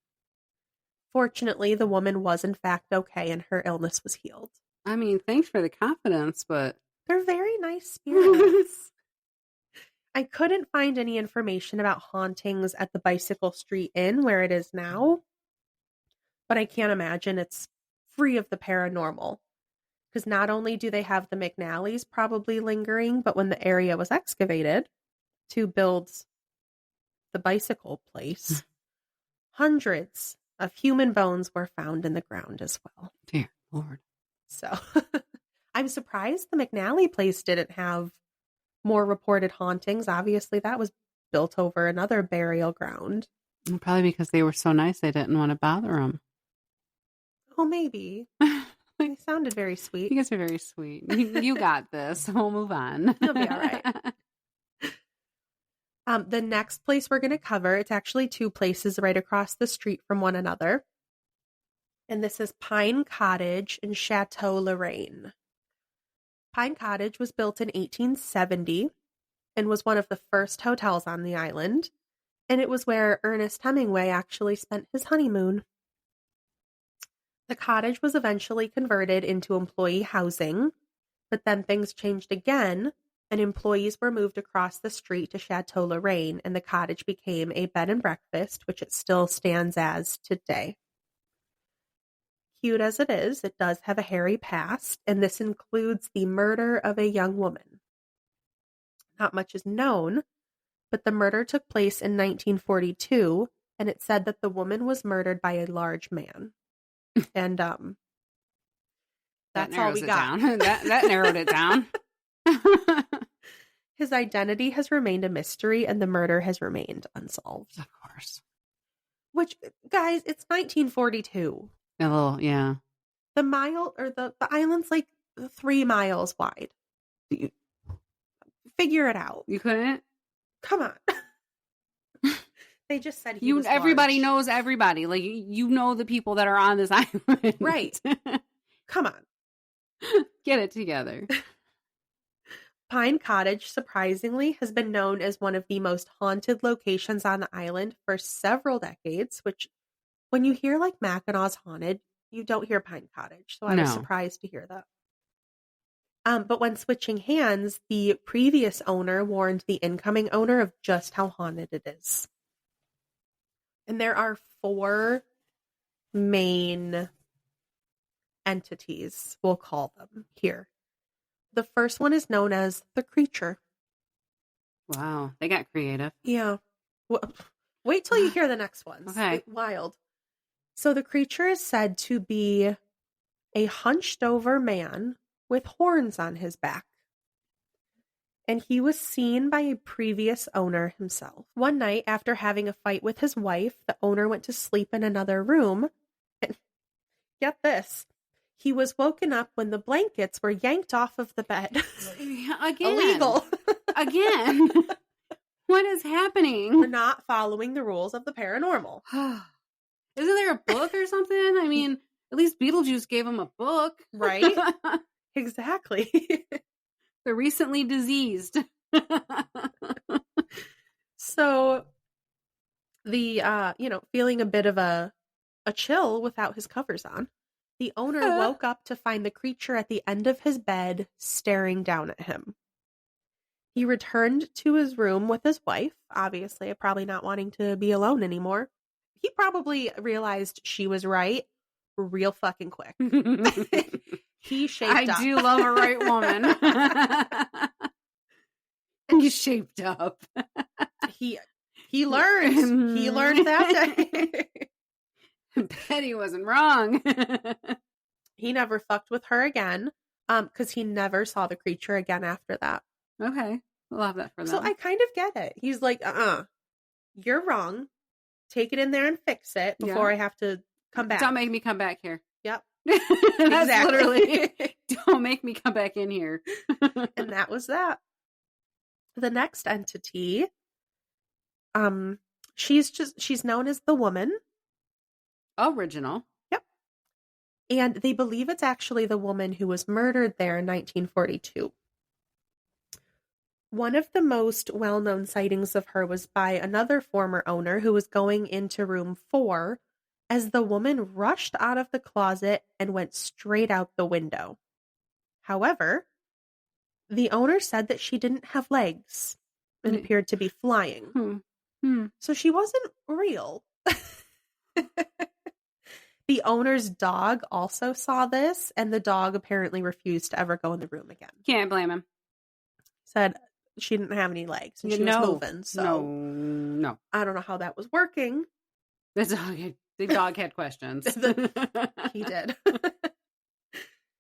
A: Fortunately, the woman was in fact okay and her illness was healed.
B: I mean, thanks for the confidence, but
A: they're very nice spirits. I couldn't find any information about hauntings at the Bicycle Street Inn where it is now, but I can't imagine it's free of the paranormal. Because not only do they have the McNallys probably lingering, but when the area was excavated to build the bicycle place, hundreds of human bones were found in the ground as well.
B: Dear Lord.
A: So I'm surprised the McNally place didn't have more reported hauntings. Obviously, that was built over another burial ground.
B: Probably because they were so nice they didn't want to bother them.
A: Oh, maybe. They sounded very sweet.
B: You guys are very sweet. You got this. We'll move on.
A: You'll be all right. The next place we're going to cover, it's actually two places right across the street from one another. And this is Pine Cottage and Chateau Lorraine. Pine Cottage was built in 1870 and was one of the first hotels on the island. And it was where Ernest Hemingway actually spent his honeymoon. The cottage was eventually converted into employee housing, but then things changed again, and employees were moved across the street to Chateau Lorraine, and the cottage became a bed and breakfast, which it still stands as today. Cute as it is, it does have a hairy past, and this includes the murder of a young woman. Not much is known, but the murder took place in 1942, and it said that the woman was murdered by a large man. And that's all we got.
B: that narrowed it down.
A: His identity has remained a mystery and the murder has remained unsolved.
B: Of course.
A: Which, guys, it's 1942.
B: A little, yeah.
A: The island's like 3 miles wide. Figure it out.
B: You couldn't?
A: Come on. They just said he was
B: everybody
A: large.
B: knows everybody. Like, you know the people that are on this island.
A: Right. Come on.
B: Get it together.
A: Pine Cottage, surprisingly, has been known as one of the most haunted locations on the island for several decades, which, when you hear, like, Mackinac's haunted, you don't hear Pine Cottage. So I was surprised to hear that. But when switching hands, the previous owner warned the incoming owner of just how haunted it is. And there are 4 main entities, we'll call them, here. The first one is known as the Creature.
B: Wow, they got creative.
A: Yeah. Well, wait till you hear the next ones.
B: Okay.
A: Wild. So the Creature is said to be a hunched over man with horns on his back. And he was seen by a previous owner himself. One night, after having a fight with his wife, the owner went to sleep in another room. And get this, he was woken up when the blankets were yanked off of the bed.
B: Again.
A: Illegal.
B: Again. What is happening?
A: We're not following the rules of the paranormal.
B: Isn't there a book or something? I mean, at least Beetlejuice gave him a book.
A: Right? Exactly.
B: They're recently diseased.
A: So the feeling a bit of a chill without his covers on, The owner woke up to find the creature at the end of his bed, staring down at him. He returned to his room with his wife, obviously, probably not wanting to be alone anymore. He probably realized she was right real fucking quick. He shaped up.
B: I do love a right woman. He shaped up.
A: He learned. He learned that day.
B: Betty wasn't wrong.
A: He never fucked with her again, because he never saw the creature again after that.
B: Okay. Love that for them.
A: So I kind of get it. He's like, you're wrong. Take it in there and fix it before I have to come back.
B: Don't make me come back here.
A: Yep.
B: That's literally, don't make me come back in here.
A: And that was that. The next entity, she's known as the woman.
B: Original.
A: Yep. And they believe it's actually the woman who was murdered there in 1942. One of the most well-known sightings of her was by another former owner who was going into room 4 as the woman rushed out of the closet and went straight out the window. However, the owner said that she didn't have legs and appeared to be flying. So she wasn't real. The owner's dog also saw this, and the dog apparently refused to ever go in the room again.
B: Can't blame him.
A: Said she didn't have any legs and she was moving. So
B: no.
A: I don't know how that was working.
B: The dog had questions.
A: He did.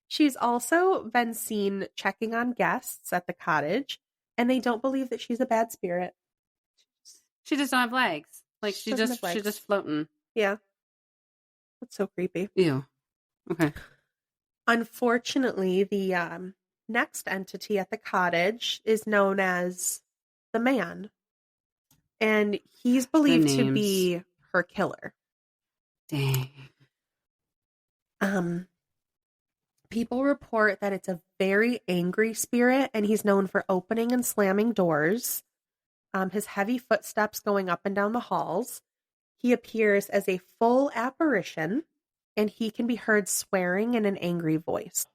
A: She's also been seen checking on guests at the cottage, and they don't believe that she's a bad spirit.
B: She just don't have legs. Like she's just floating.
A: Yeah. That's so creepy.
B: Ew. Okay.
A: Unfortunately, the next entity at the cottage is known as the Man, and he's believed to be her killer.
B: Dang.
A: People report that it's a very angry spirit, and he's known for opening and slamming doors. His heavy footsteps going up and down the halls. He appears as a full apparition, and he can be heard swearing in an angry voice.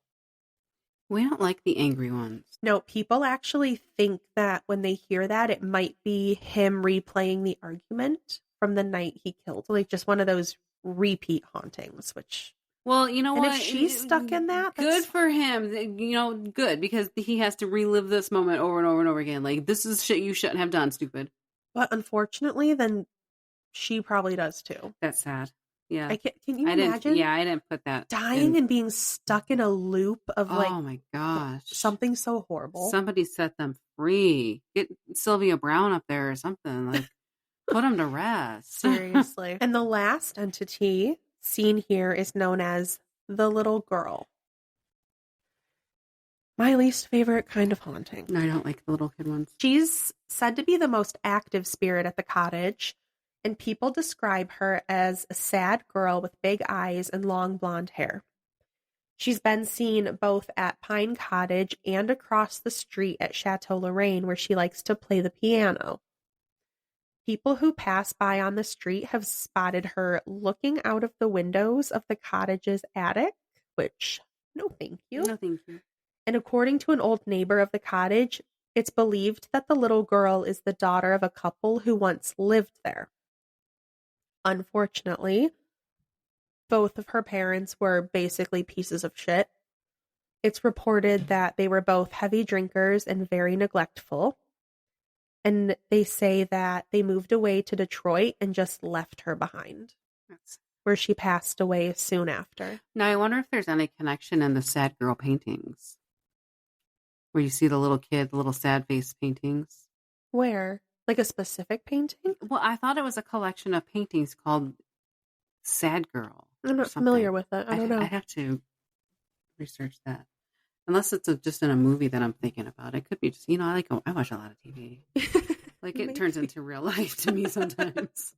B: We don't like the angry ones.
A: No, people actually think that when they hear that, it might be him replaying the argument from the night he killed. Like just one of those repeat hauntings, which...
B: Well, you know
A: and
B: what?
A: If she's stuck in that,
B: good for him. You know, good, because he has to relive this moment over and over and over again. Like, this is shit you shouldn't have done, stupid.
A: But unfortunately, then she probably does too.
B: That's sad. Yeah.
A: Can you imagine?
B: Yeah, I didn't put that.
A: Dying and being stuck in a loop of
B: oh my gosh.
A: Something so horrible.
B: Somebody set them free. Get Sylvia Brown up there or something. Like, put them to rest.
A: Seriously. And the last entity seen here is known as the little girl. My least favorite kind of haunting.
B: No, I don't like the little kid ones.
A: She's said to be the most active spirit at the cottage, and people describe her as a sad girl with big eyes and long blonde hair. She's been seen both at Pine Cottage and across the street at Chateau Lorraine, where she likes to play the piano. People who pass by on the street have spotted her looking out of the windows of the cottage's attic, which, no thank you.
B: No thank you.
A: And according to an old neighbor of the cottage, it's believed that the little girl is the daughter of a couple who once lived there. Unfortunately, both of her parents were basically pieces of shit. It's reported that they were both heavy drinkers and very neglectful. And they say that they moved away to Detroit and just left her behind, where she passed away soon after.
B: Now, I wonder if there's any connection in the sad girl paintings, where you see the little kid, the little sad face paintings.
A: Where? Like a specific painting?
B: Well, I thought it was a collection of paintings called Sad Girl.
A: I'm not familiar with it. I don't know.
B: I have to research that. Unless it's just in a movie that I'm thinking about. It could be just, I watch a lot of TV. Like it turns into real life to me sometimes.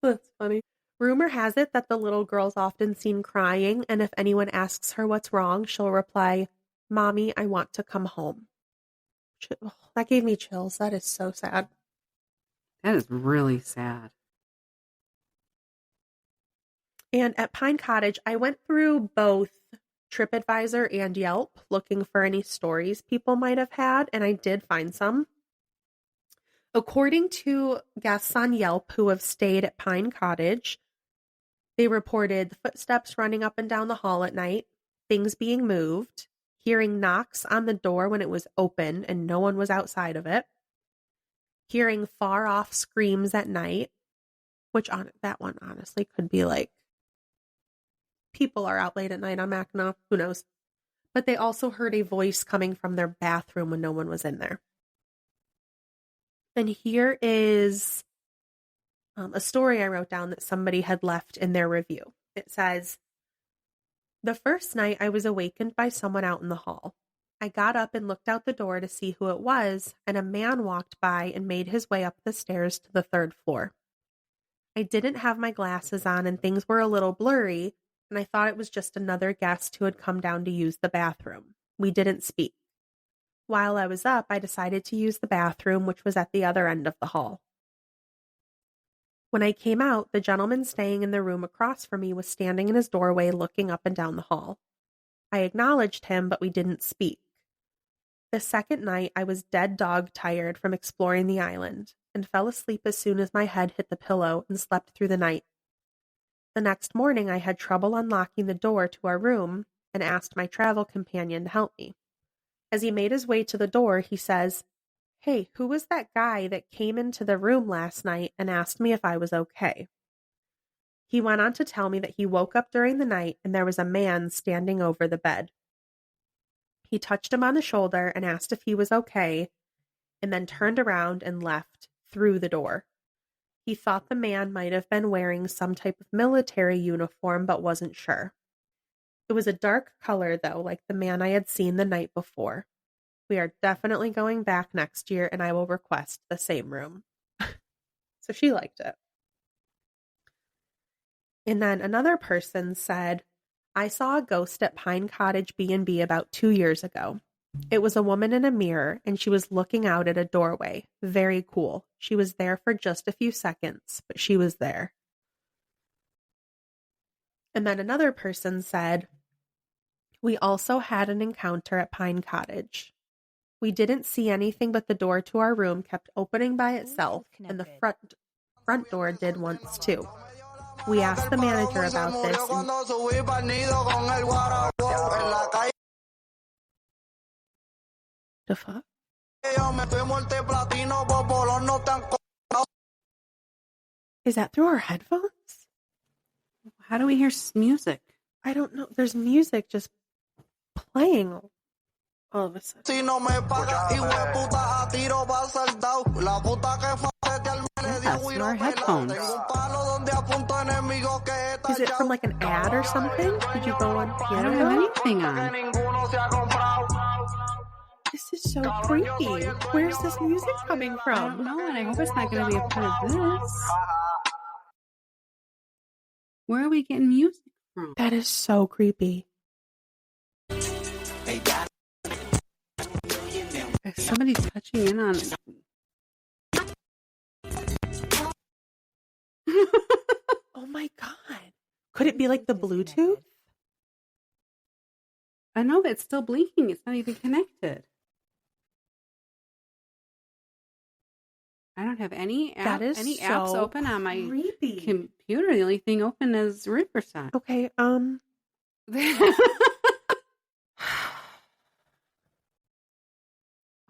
A: That's funny. Rumor has it that the little girl's often seen crying, and if anyone asks her what's wrong, she'll reply, "Mommy, I want to come home." That gave me chills. That is so sad.
B: That is really sad.
A: And at Pine Cottage, I went through both TripAdvisor and Yelp looking for any stories people might have had, and I did find some. According to guests on Yelp who have stayed at Pine Cottage, they reported the footsteps running up and down the hall at night, things being moved, hearing knocks on the door when it was open and no one was outside of it, hearing far off screams at night, which on that one honestly could be like people are out late at night on Mackinac, who knows. But they also heard a voice coming from their bathroom when no one was in there. And here is a story I wrote down that somebody had left in their review. It says, "The first night I was awakened by someone out in the hall. I got up and looked out the door to see who it was, and a man walked by and made his way up the stairs to the 3rd floor. I didn't have my glasses on and things were a little blurry, and I thought it was just another guest who had come down to use the bathroom. We didn't speak. While I was up, I decided to use the bathroom, which was at the other end of the hall. When I came out, the gentleman staying in the room across from me was standing in his doorway looking up and down the hall. I acknowledged him, but we didn't speak. The second night, I was dead dog tired from exploring the island and fell asleep as soon as my head hit the pillow and slept through the night. The next morning, I had trouble unlocking the door to our room and asked my travel companion to help me. As he made his way to the door, he says, 'Hey, who was that guy that came into the room last night and asked me if I was okay?' He went on to tell me that he woke up during the night and there was a man standing over the bed. He touched him on the shoulder and asked if he was okay, and then turned around and left through the door. He thought the man might have been wearing some type of military uniform, but wasn't sure. It was a dark color, though, like the man I had seen the night before. We are definitely going back next year, and I will request the same room." So she liked it. And then another person said, "I saw a ghost at Pine Cottage B&B about 2 years ago. It was a woman in a mirror, and she was looking out at a doorway. Very cool. She was there for just a few seconds, but she was there." And then another person said, "We also had an encounter at Pine Cottage. We didn't see anything, but the door to our room kept opening by itself, and the front door did once too. We asked the manager about this, and the fuck? Is that through our headphones?
B: How do we hear music?
A: I don't know. There's music just playing all of a sudden.
B: Yeah, that's through our headphones.
A: Is it from like an ad or something? Did you go on
B: I
A: piano?
B: don't have anything on.
A: This is so creepy. Where's this music coming
B: I don't
A: from?
B: know, and I hope it's not going to be a part of this. Where are we getting music from?
A: That is so creepy.
B: Somebody's touching in on it.
A: Oh my god. Could it be like the Bluetooth?
B: I know, but it's still blinking. It's not even connected. I don't have any apps open on my computer. The only thing open is Riverside.
A: Okay,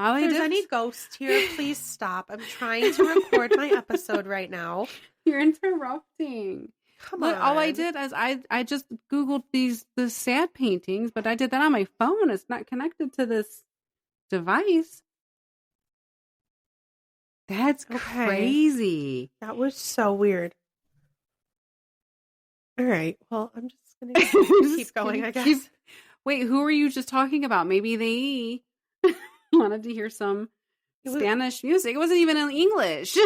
A: If there's any ghosts here, please stop. I'm trying to record my episode right now.
B: You're interrupting.
A: Come on.
B: All I did is I just Googled the sad paintings, but I did that on my phone. It's not connected to this device. That's crazy.
A: That was so weird. All right. Well, I'm just going to keep going, I guess.
B: Wait, who were you just talking about? Maybe they wanted to hear some Spanish music. It wasn't even in English.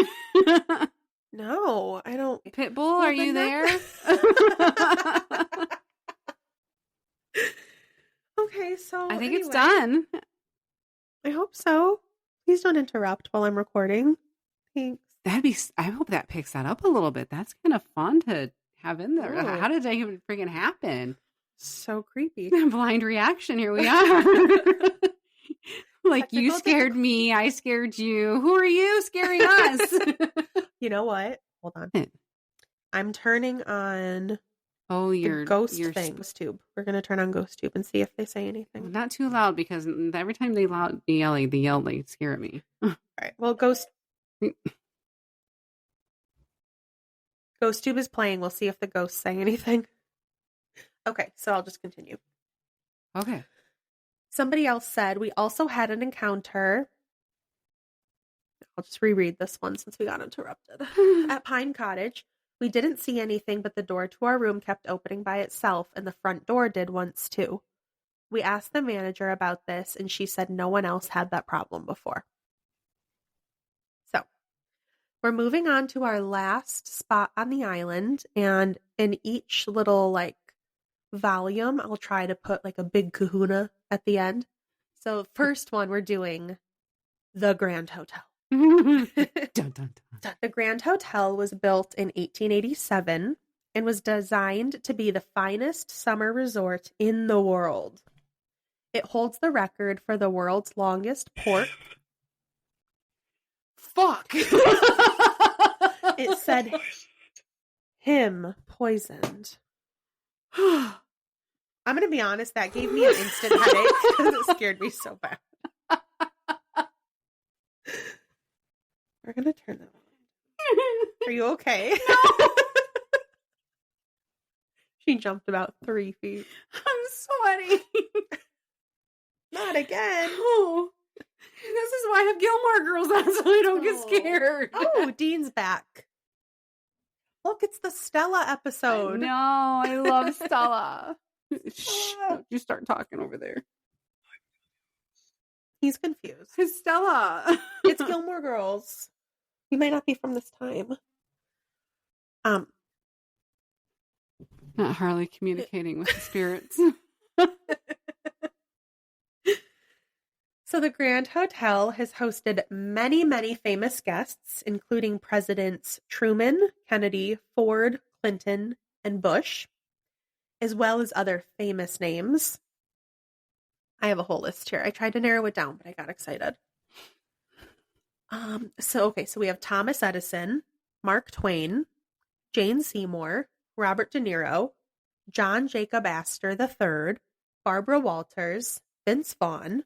A: No, I don't.
B: Pitbull, are you there?
A: Okay, so
B: I think it's done.
A: I hope so. Please don't interrupt while I'm recording. Thanks.
B: I hope that picks that up a little bit. That's kind of fun to have in there?
A: Ooh.
B: How did that even freaking happen?
A: So creepy.
B: Blind reaction. Here we are. Like, you scared me. I scared you. Who are you scaring us?
A: You know what? Hold on. I'm turning on your ghost tube. We're going to turn on ghost tube and see if they say anything.
B: Not too loud, because every time they yell, they scare at me.
A: All right. Well, ghost tube is playing. We'll see if the ghosts say anything. Okay, so I'll just continue.
B: Okay.
A: Somebody else said, we also had an encounter. I'll just reread this one since we got interrupted. At Pine Cottage, we didn't see anything, but the door to our room kept opening by itself, and the front door did once too. We asked the manager about this, and she said no one else had that problem before. So, we're moving on to our last spot on the island, and in each little, volume, I'll try to put, a big kahuna at the end. So, first one, we're doing the Grand Hotel.
B: Dun, dun, dun.
A: The Grand Hotel was built in 1887 and was designed to be the finest summer resort in the world. It holds the record for the world's longest pork.
B: Fuck!
A: It said him poisoned. I'm going to be honest, that gave me an instant headache because it scared me so bad. We're going to turn that on. Are you okay?
B: No.
A: She jumped about 3 feet.
B: I'm sweaty.
A: Not again.
B: Oh, this is why I have Gilmore Girls on, so I don't get scared.
A: Oh, Dean's back. Look, it's the Stella episode.
B: No, I love Stella. Shh, don't you start talking over there.
A: He's confused.
B: It's Stella.
A: It's Gilmore Girls. You might not be from this time.
B: Not Harley communicating with the spirits.
A: So the Grand Hotel has hosted many, many famous guests, including Presidents Truman, Kennedy, Ford, Clinton, and Bush, as well as other famous names. I have a whole list here. I tried to narrow it down, but I got excited. So we have Thomas Edison, Mark Twain, Jane Seymour, Robert De Niro, John Jacob Astor III, Barbara Walters, Vince Vaughn,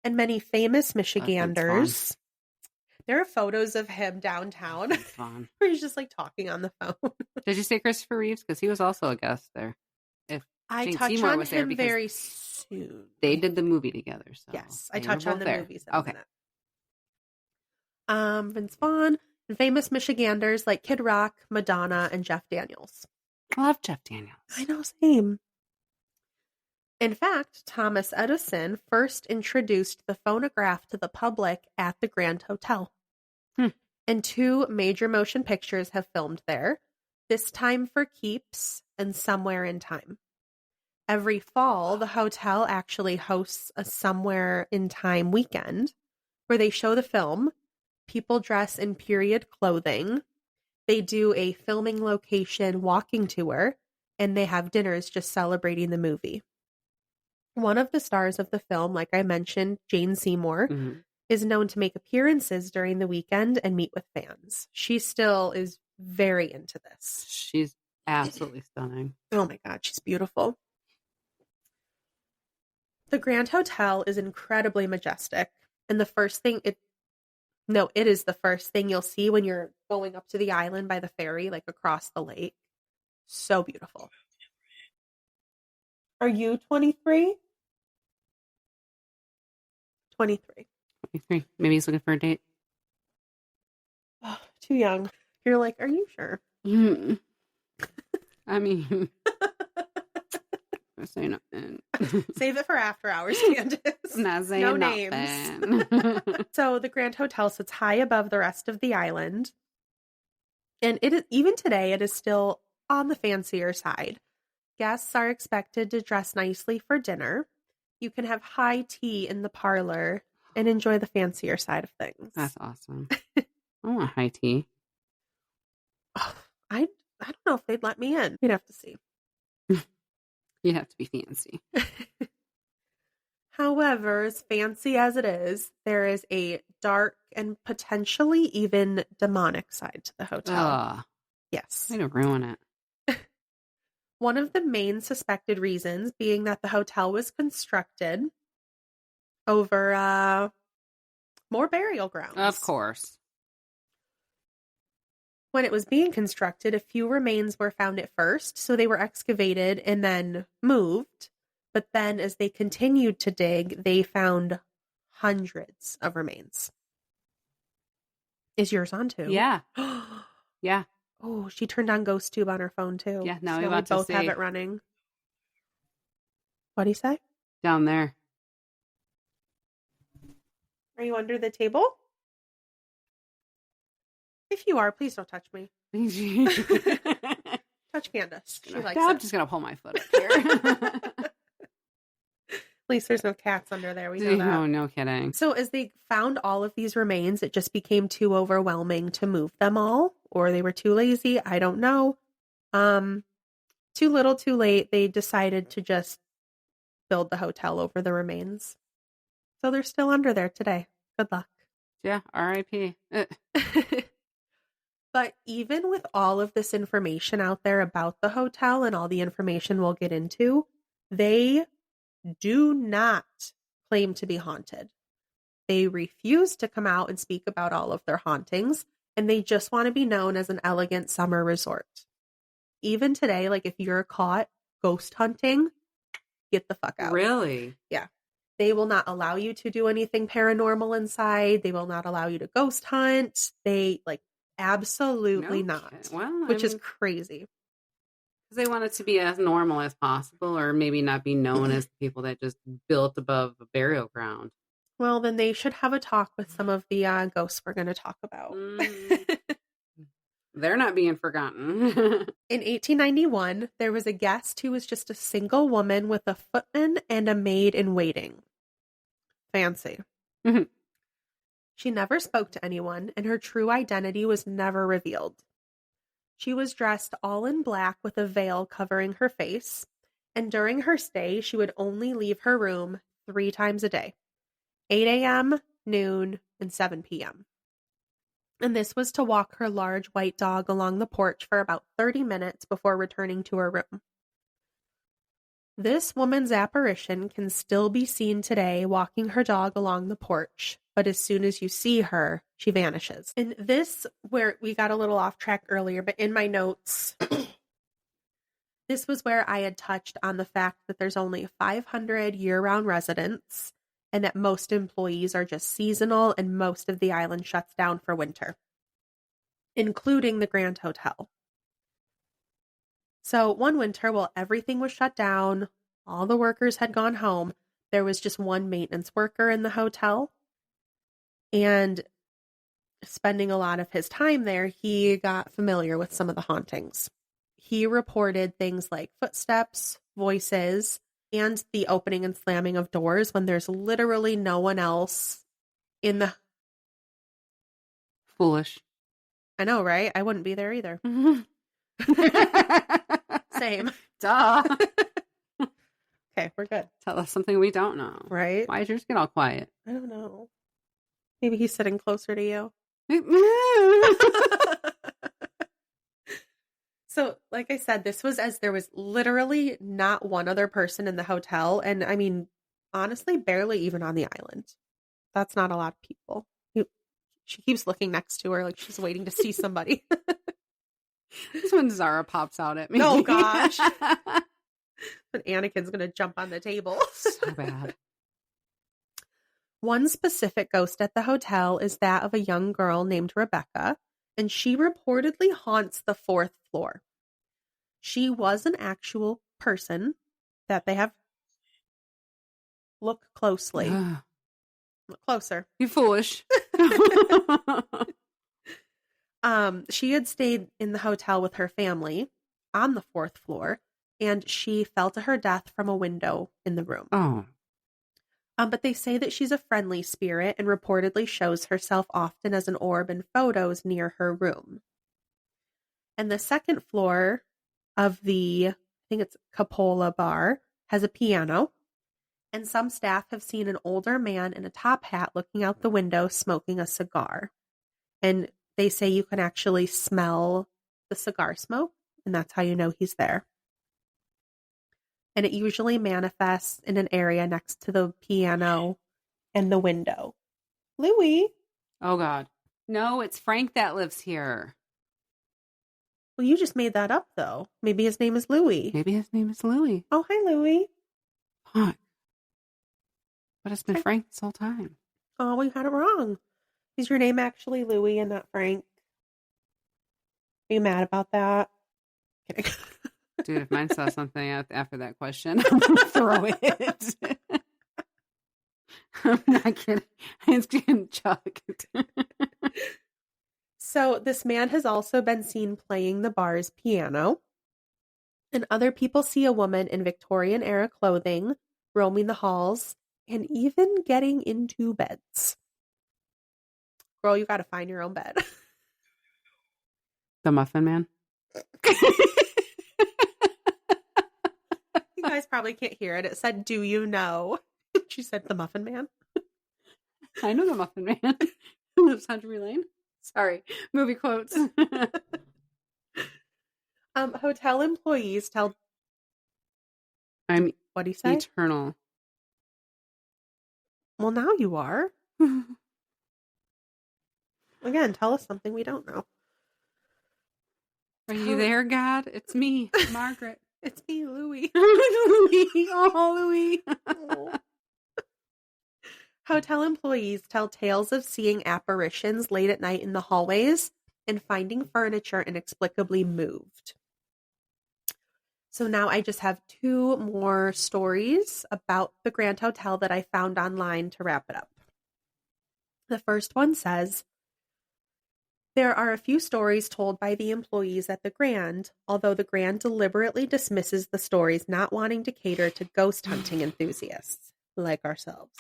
A: and many famous Michiganders. There are photos of him downtown where he's just talking on the phone.
B: Did you say Christopher Reeves? Because he was also a guest there.
A: I touch on him very soon.
B: They did the movie together. So
A: yes, I touch on the movies in a minute. Vince Vaughn and famous Michiganders like Kid Rock, Madonna, and Jeff Daniels.
B: I love Jeff Daniels.
A: I know, same. In fact, Thomas Edison first introduced the phonograph to the public at the Grand Hotel. And 2 major motion pictures have filmed there, This Time for Keeps and Somewhere in Time. Every fall, the hotel actually hosts a Somewhere in Time weekend where they show the film. People dress in period clothing. They do a filming location walking tour, and they have dinners just celebrating the movie. One of the stars of the film, like I mentioned, Jane Seymour, is known to make appearances during the weekend and meet with fans. She still is very into this.
B: She's absolutely stunning.
A: Oh my God, she's beautiful. The Grand Hotel is incredibly majestic. And it is the first thing you'll see when you're going up to the island by the ferry, across the lake. So beautiful. Are you 23? 23.
B: 23. Maybe he's looking for a date.
A: Oh, too young. You're like, are you sure?
B: I mean, I'm saying nothing.
A: Save it for after hours, Candace.
B: I'm not saying
A: no
B: nothing.
A: Names. So the Grand Hotel sits high above the rest of the island. And even today, it is still on the fancier side. Guests are expected to dress nicely for dinner. You can have high tea in the parlor and enjoy the fancier side of things.
B: That's awesome. I want high tea.
A: Oh, I don't know if they'd let me in. We'd have to see.
B: You have to be fancy.
A: However, as fancy as it is, there is a dark and potentially even demonic side to the hotel.
B: Ugh.
A: Yes.
B: Way to ruin it.
A: One of the main suspected reasons being that the hotel was constructed over more burial grounds.
B: Of course.
A: When it was being constructed, a few remains were found at first, so they were excavated and then moved. But then as they continued to dig, they found hundreds of remains. Is yours on too?
B: Yeah. Yeah.
A: Oh, she turned on GhostTube on her phone too.
B: Yeah, now
A: so
B: we're about
A: we both
B: to
A: have
B: see.
A: it running. What'd he say?
B: Down there.
A: Are you under the table? If you are, please don't touch me. Touch Candace. She likes
B: I'm
A: it.
B: just going to pull my foot up here.
A: At least there's no cats under there. We know that.
B: Oh, no kidding.
A: So as they found all of these remains, it just became too overwhelming to move them all, or they were too lazy. I don't know. Too little, too late. They decided to just build the hotel over the remains. So they're still under there today. Good luck.
B: Yeah, R.I.P.
A: But even with all of this information out there about the hotel and all the information we'll get into, they do not claim to be haunted. They refuse to come out and speak about all of their hauntings, and they just want to be known as an elegant summer resort. Even today, like if you're caught ghost hunting, get the fuck out.
B: Really?
A: Yeah. They will not allow you to do anything paranormal inside. They will not allow you to ghost hunt. They absolutely not.
B: Well,
A: which is crazy.
B: Because they want it to be as normal as possible, or maybe not be known as the people that just built above a burial ground.
A: Well, then they should have a talk with some of the ghosts we're going to talk about.
B: They're not being forgotten.
A: In 1891, there was a guest who was just a single woman with a footman and a maid in waiting. Fancy.
B: Mhm.
A: She never spoke to anyone, and her true identity was never revealed. She was dressed all in black with a veil covering her face, and during her stay, she would only leave her room 3 times a day, 8 a.m., noon, and 7 p.m. And this was to walk her large white dog along the porch for about 30 minutes before returning to her room. This woman's apparition can still be seen today walking her dog along the porch, but as soon as you see her, she vanishes. And this, where we got a little off track earlier, but in my notes, this was where I had touched on the fact that there's only 500 year-round residents and that most employees are just seasonal and most of the island shuts down for winter, including the Grand Hotel. So one winter, while everything was shut down, all the workers had gone home, there was just one maintenance worker in the hotel. And spending a lot of his time there, he got familiar with some of the hauntings. He reported things like footsteps, voices, and the opening and slamming of doors when there's literally no one else in the...
B: Foolish.
A: I know, right? I wouldn't be there either. Same.
B: Duh.
A: Okay, we're good.
B: Tell us something we don't know.
A: Right?
B: Why did yours get all quiet?
A: I don't know. Maybe he's sitting closer to you. So, like I said, this was as there was literally not one other person in the hotel. And I mean, honestly, barely even on the island. That's not a lot of people. She keeps looking next to her like she's waiting to see somebody.
B: This when Zara pops out at me.
A: Oh, gosh. But Anakin's going to jump on the table.
B: So bad.
A: One specific ghost at the hotel is that of a young girl named Rebecca, and she reportedly haunts the 4th floor. She was an actual person that they have... Look closely. Look closer.
B: You foolish.
A: She had stayed in the hotel with her family on the 4th floor, and she fell to her death from a window in the room.
B: Oh.
A: But they say that she's a friendly spirit and reportedly shows herself often as an orb in photos near her room. And the second floor of I think it's Capola bar, has a piano. And some staff have seen an older man in a top hat looking out the window smoking a cigar. And they say you can actually smell the cigar smoke, and that's how you know he's there. And it usually manifests in an area next to the piano and the window. Louie.
B: Oh, God. No, it's Frank that lives here.
A: Well, you just made that up, though. Maybe his name is Louie.
B: Maybe his name is Louie.
A: Oh, hi, Louie.
B: Fuck. But it's been Frank this whole time.
A: Oh, we got it wrong. Is your name actually Louie and not Frank? Are you mad about that? Kidding.
B: Dude, if mine says something after that question, I'm going to throw it. I'm not kidding. It's getting chucked.
A: So this man has also been seen playing the bar's piano. And other people see a woman in Victorian-era clothing roaming the halls and even getting into beds. Girl, you got to find your own bed.
B: The Muffin Man?
A: You guys probably can't hear it. It said, "Do you know?" She said, "The Muffin Man."
B: I know the Muffin Man. Lives on Drury Lane. Sorry. Movie quotes.
A: Hotel employees tell...
B: I'm
A: What do you say?
B: eternal.
A: Well, now you are. Again, tell us something we don't know.
B: Are you there, God? It's me, Margaret.
A: It's me, Louie.
B: Louie. Oh, Louie.
A: Oh. Hotel employees tell tales of seeing apparitions late at night in the hallways and finding furniture inexplicably moved. So now I just have 2 more stories about the Grand Hotel that I found online to wrap it up. The first one says, there are a few stories told by the employees at the Grand, although the Grand deliberately dismisses the stories, not wanting to cater to ghost hunting enthusiasts like ourselves.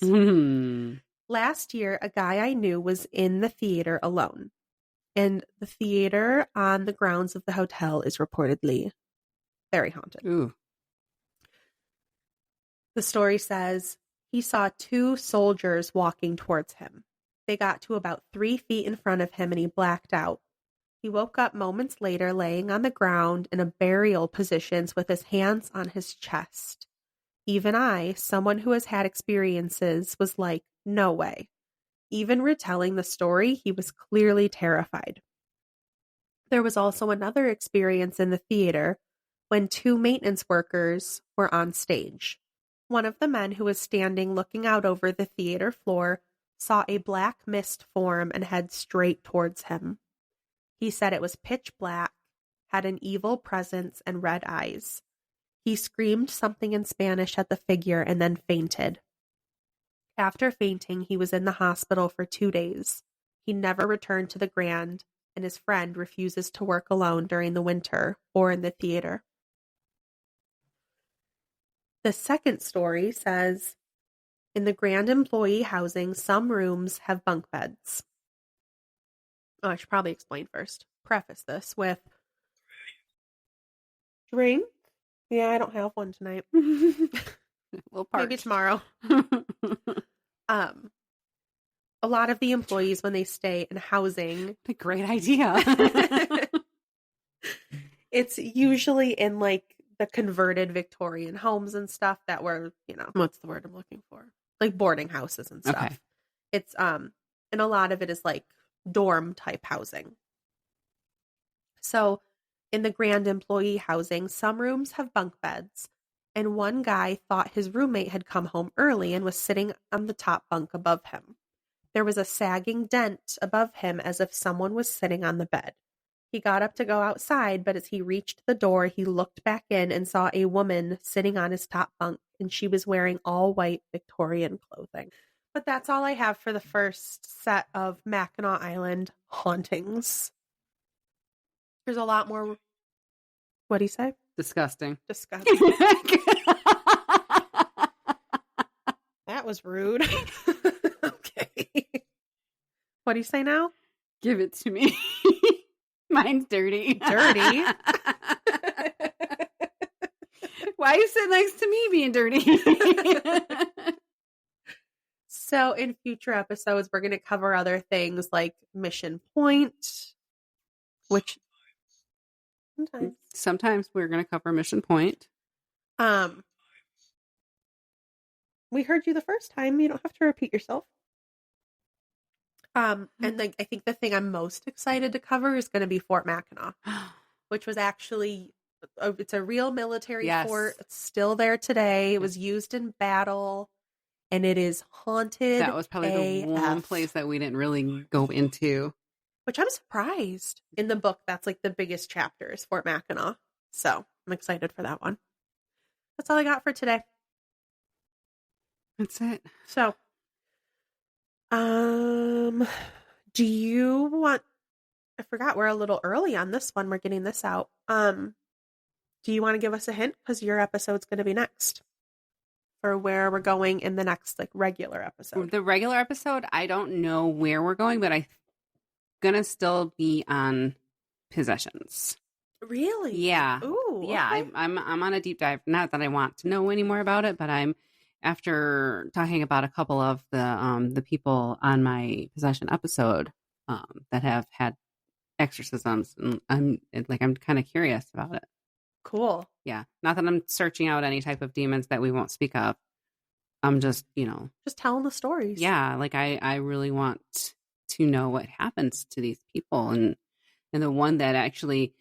A: Last year, a guy I knew was in the theater alone, and the theater on the grounds of the hotel is reportedly very haunted.
B: Ooh.
A: The story says he saw 2 soldiers walking towards him. They got to about 3 feet in front of him and he blacked out. He woke up moments later laying on the ground in a burial position with his hands on his chest. Even I, someone who has had experiences, was like, no way. Even retelling the story, he was clearly terrified. There was also another experience in the theater when 2 maintenance workers were on stage. One of the men who was standing looking out over the theater floor saw a black mist form and head straight towards him. He said it was pitch black, had an evil presence and red eyes. He screamed something in Spanish at the figure and then fainted. After fainting, he was in the hospital for 2 days. He never returned to the Grand, and his friend refuses to work alone during the winter or in the theater. The second story says, in the Grand employee housing, some rooms have bunk beds. Oh, I should probably explain first. Preface this with drink. Yeah, I don't have one tonight. Maybe tomorrow. A lot of the employees, when they stay in housing,
B: a great idea.
A: It's usually in like the converted Victorian homes and stuff that were, what's the word I'm looking for? Like boarding houses and stuff.
B: Okay.
A: It's and a lot of it is like dorm type housing. So in the Grand employee housing, some rooms have bunk beds, and one guy thought his roommate had come home early and was sitting on the top bunk above him. There was a sagging dent above him as if someone was sitting on the bed. He got up to go outside, but as he reached the door, he looked back in and saw a woman sitting on his top bunk, and she was wearing all white Victorian clothing. But that's all I have for the first set of Mackinac Island hauntings. There's a lot more. What do you say?
B: Disgusting.
A: Disgusting. That was rude. Okay. What do you say now?
B: Give it to me. Mine's dirty.
A: Dirty.
B: Why are you sitting next to me being dirty?
A: So in future episodes, we're going to cover other things like Mission Point, which
B: sometimes we're going to cover Mission Point.
A: We heard you the first time. You don't have to repeat yourself. And like I think the thing I'm most excited to cover is going to be Fort Mackinac, which was actually it's a real military fort. It's still there today. It was used in battle, and it is haunted.
B: That was probably the one place that we didn't really go into.
A: Which I'm surprised. In the book, that's like the biggest chapter is Fort Mackinac. So I'm excited for that one. That's all I got for today.
B: That's it.
A: So, do you want, I forgot we're a little early on this one. We're getting this out. Do you want to give us a hint? Because your episode's going to be next. For where we're going in the next like regular episode.
B: The regular episode, I don't know where we're going, but I'm gonna still be on possessions.
A: Really?
B: Yeah.
A: Ooh.
B: Yeah.
A: Okay.
B: I'm on a deep dive. Not that I want to know any more about it, but I'm after talking about a couple of the people on my possession episode that have had exorcisms, and I'm kind of curious about it.
A: Cool.
B: Yeah. Not that I'm searching out any type of demons that we won't speak of. I'm just,
A: just telling the stories.
B: Yeah. Like I really want to know what happens to these people. And the one that actually,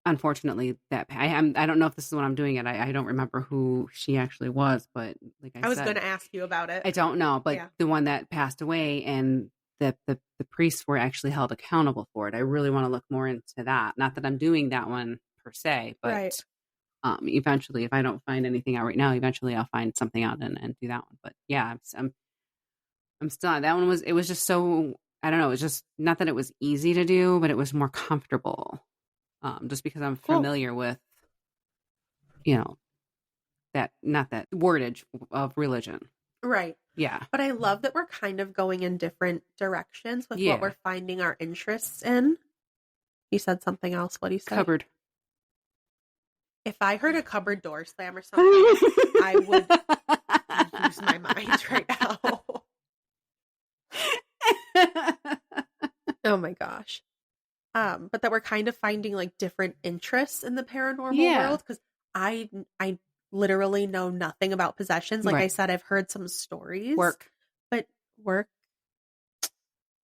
B: unfortunately, that I don't know if this is when I'm doing it. I don't remember who she actually was, but like I
A: was
B: said,
A: going to ask you about it.
B: I don't know, but
A: yeah.
B: The one that passed away and the priests were actually held accountable for it. I really want to look more into that. Not that I'm doing that one per se, but
A: right.
B: Eventually, if I don't find anything out right now, eventually I'll find something out and do that one. But yeah, I'm still, that one it was just so, I don't know. It was just not that it was easy to do, but it was more comfortable. Just because I'm familiar with, that, not that wordage of religion.
A: Right.
B: Yeah.
A: But I love that we're kind of going in different directions with what we're finding our interests in. He said something else. What did he say? Cupboard. If I heard a cupboard door slam or something, I would lose my mind right now. Oh my gosh. But that we're kind of finding like different interests in the paranormal world, because I literally know nothing about possessions. Like I said, I've heard some stories. Work.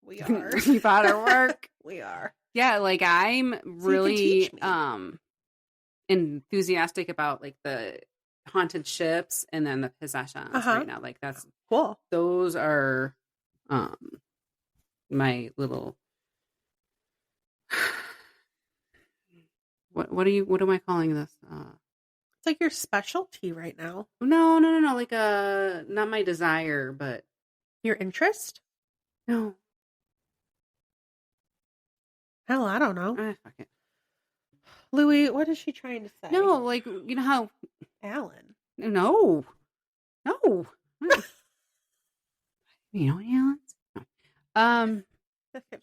A: We are.
B: You better work.
A: We are.
B: Yeah, like I'm really enthusiastic about like the haunted ships and then the possessions right now. Like that's
A: cool.
B: Those are my little what am I calling this?
A: It's like your specialty right now.
B: No. Like not my desire, but
A: your interest?
B: No.
A: Hell, I don't know.
B: Fuck it.
A: Louis, what is she trying to say?
B: No, like, you know how...
A: Alan.
B: No. You know Alan's? No.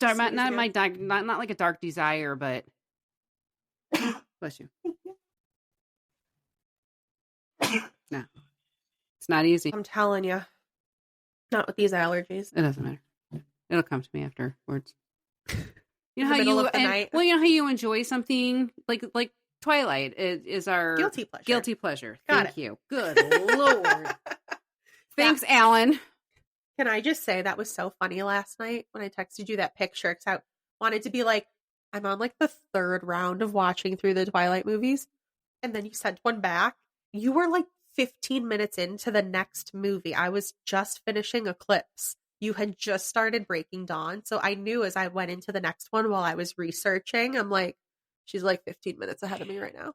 B: Not my not like a dark desire, but... Bless you. No. It's not easy.
A: I'm telling you. Not with these allergies.
B: It doesn't matter. It'll come to me afterwards. You know
A: how you
B: well, you know how you enjoy something like Twilight is our
A: guilty pleasure.
B: Thank you. Good Lord. Thanks, Alan.
A: Can I just say that was so funny last night when I texted you that picture, because I wanted to be like, I'm on like the third round of watching through the Twilight movies, and then you sent one back. You were like 15 minutes into the next movie. I was just finishing Eclipse. You had just started Breaking Dawn. So I knew as I went into the next one while I was researching, I'm like, she's like 15 minutes ahead of me right now.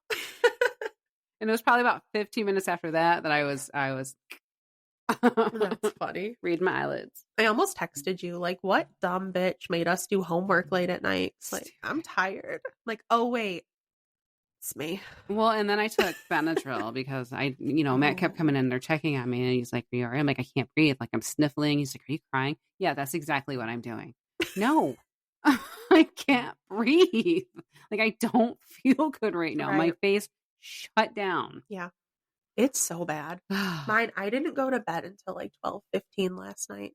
B: And it was probably about 15 minutes after that I was
A: That's funny.
B: Read my eyelids.
A: I almost texted you like, what dumb bitch made us do homework late at night? It's like, I'm tired. I'm like, oh wait, it's me.
B: Well, and then I took Benadryl because Matt kept coming in there checking on me, and he's like, are you all right? I'm like, I can't breathe. Like I'm sniffling. He's like, are you crying? Yeah, that's exactly what I'm doing. No. I I can't breathe. Like, I don't feel good right now.
A: Right.
B: My face shut down.
A: Yeah. It's so bad. Mine, I didn't go to bed until like 12:15 last night.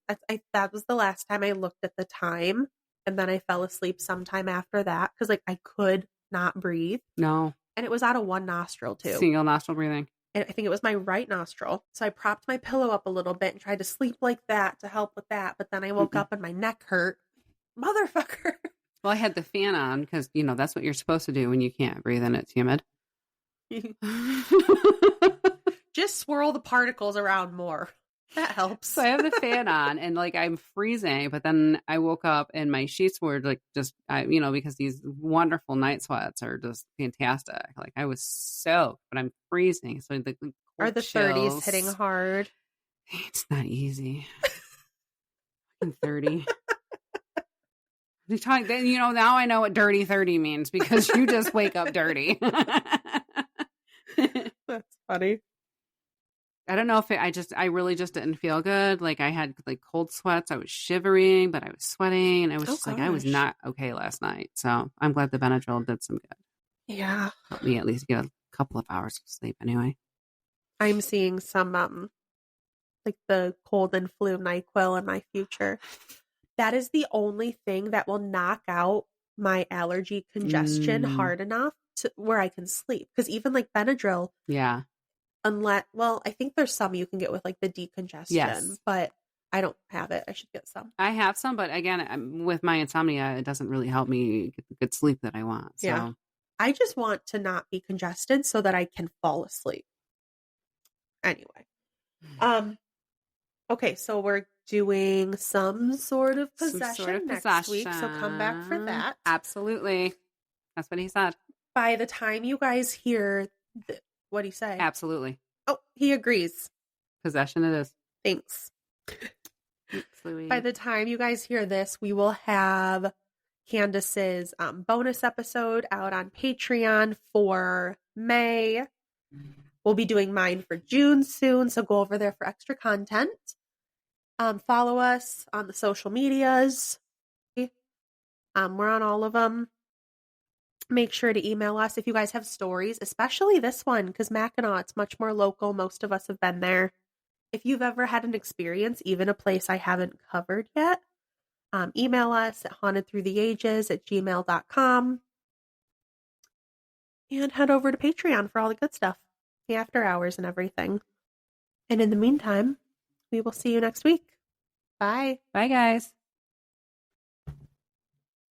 A: That was the last time I looked at the time. And then I fell asleep sometime after that because like I could not breathe.
B: No.
A: And it was out of one nostril too.
B: Single nostril breathing.
A: And I think it was my right nostril. So I propped my pillow up a little bit and tried to sleep like that to help with that. But then I woke up and my neck hurt. Motherfucker.
B: Well, I had the fan on because, you know, that's what you're supposed to do when you can't breathe and it's humid.
A: Just swirl the particles around more. That helps.
B: So I have the fan on and like I'm freezing, but then I woke up and my sheets were like just, you know, because these wonderful night sweats are just fantastic. Like I was soaked, but I'm freezing. So the
A: are the
B: chills,
A: 30s hitting hard?
B: It's not easy. I'm 30. Then, you know, now I know what dirty 30 means because you just wake up dirty.
A: That's funny.
B: I don't know if I really just didn't feel good. Like I had like cold sweats. I was shivering, but I was sweating. And I was just like, I was not okay last night. So I'm glad the Benadryl did some good.
A: Yeah.
B: Helped me at least get a couple of hours of sleep anyway.
A: I'm seeing some, like the cold and flu NyQuil in my future. That is the only thing that will knock out my allergy congestion hard enough to where I can sleep. Because even like Benadryl.
B: Yeah.
A: I think there's some you can get with like the decongestion, but I don't have it. I should get some.
B: I have some, but again, with my insomnia, it doesn't really help me get the good sleep that I want. So.
A: Yeah. I just want to not be congested so that I can fall asleep. Anyway. Okay, so we're doing some sort of possession next week, so come back for that.
B: Absolutely. That's what he said.
A: By the time you guys hear... What do you say?
B: Absolutely.
A: Oh, he agrees.
B: Possession it is.
A: Thanks.
B: Louise.
A: By the time you guys hear this, we will have Kandis's bonus episode out on Patreon for May. We'll be doing mine for June soon, so go over there for extra content. Follow us on the social medias. We're on all of them. Make sure to email us if you guys have stories, especially this one, because Mackinac, it's much more local. Most of us have been there. If you've ever had an experience, even a place I haven't covered yet, email us at hauntedthroughtheages@gmail.com and head over to Patreon for all the good stuff, the after hours and everything. And in the meantime, we will see you next week. Bye.
B: Bye, guys.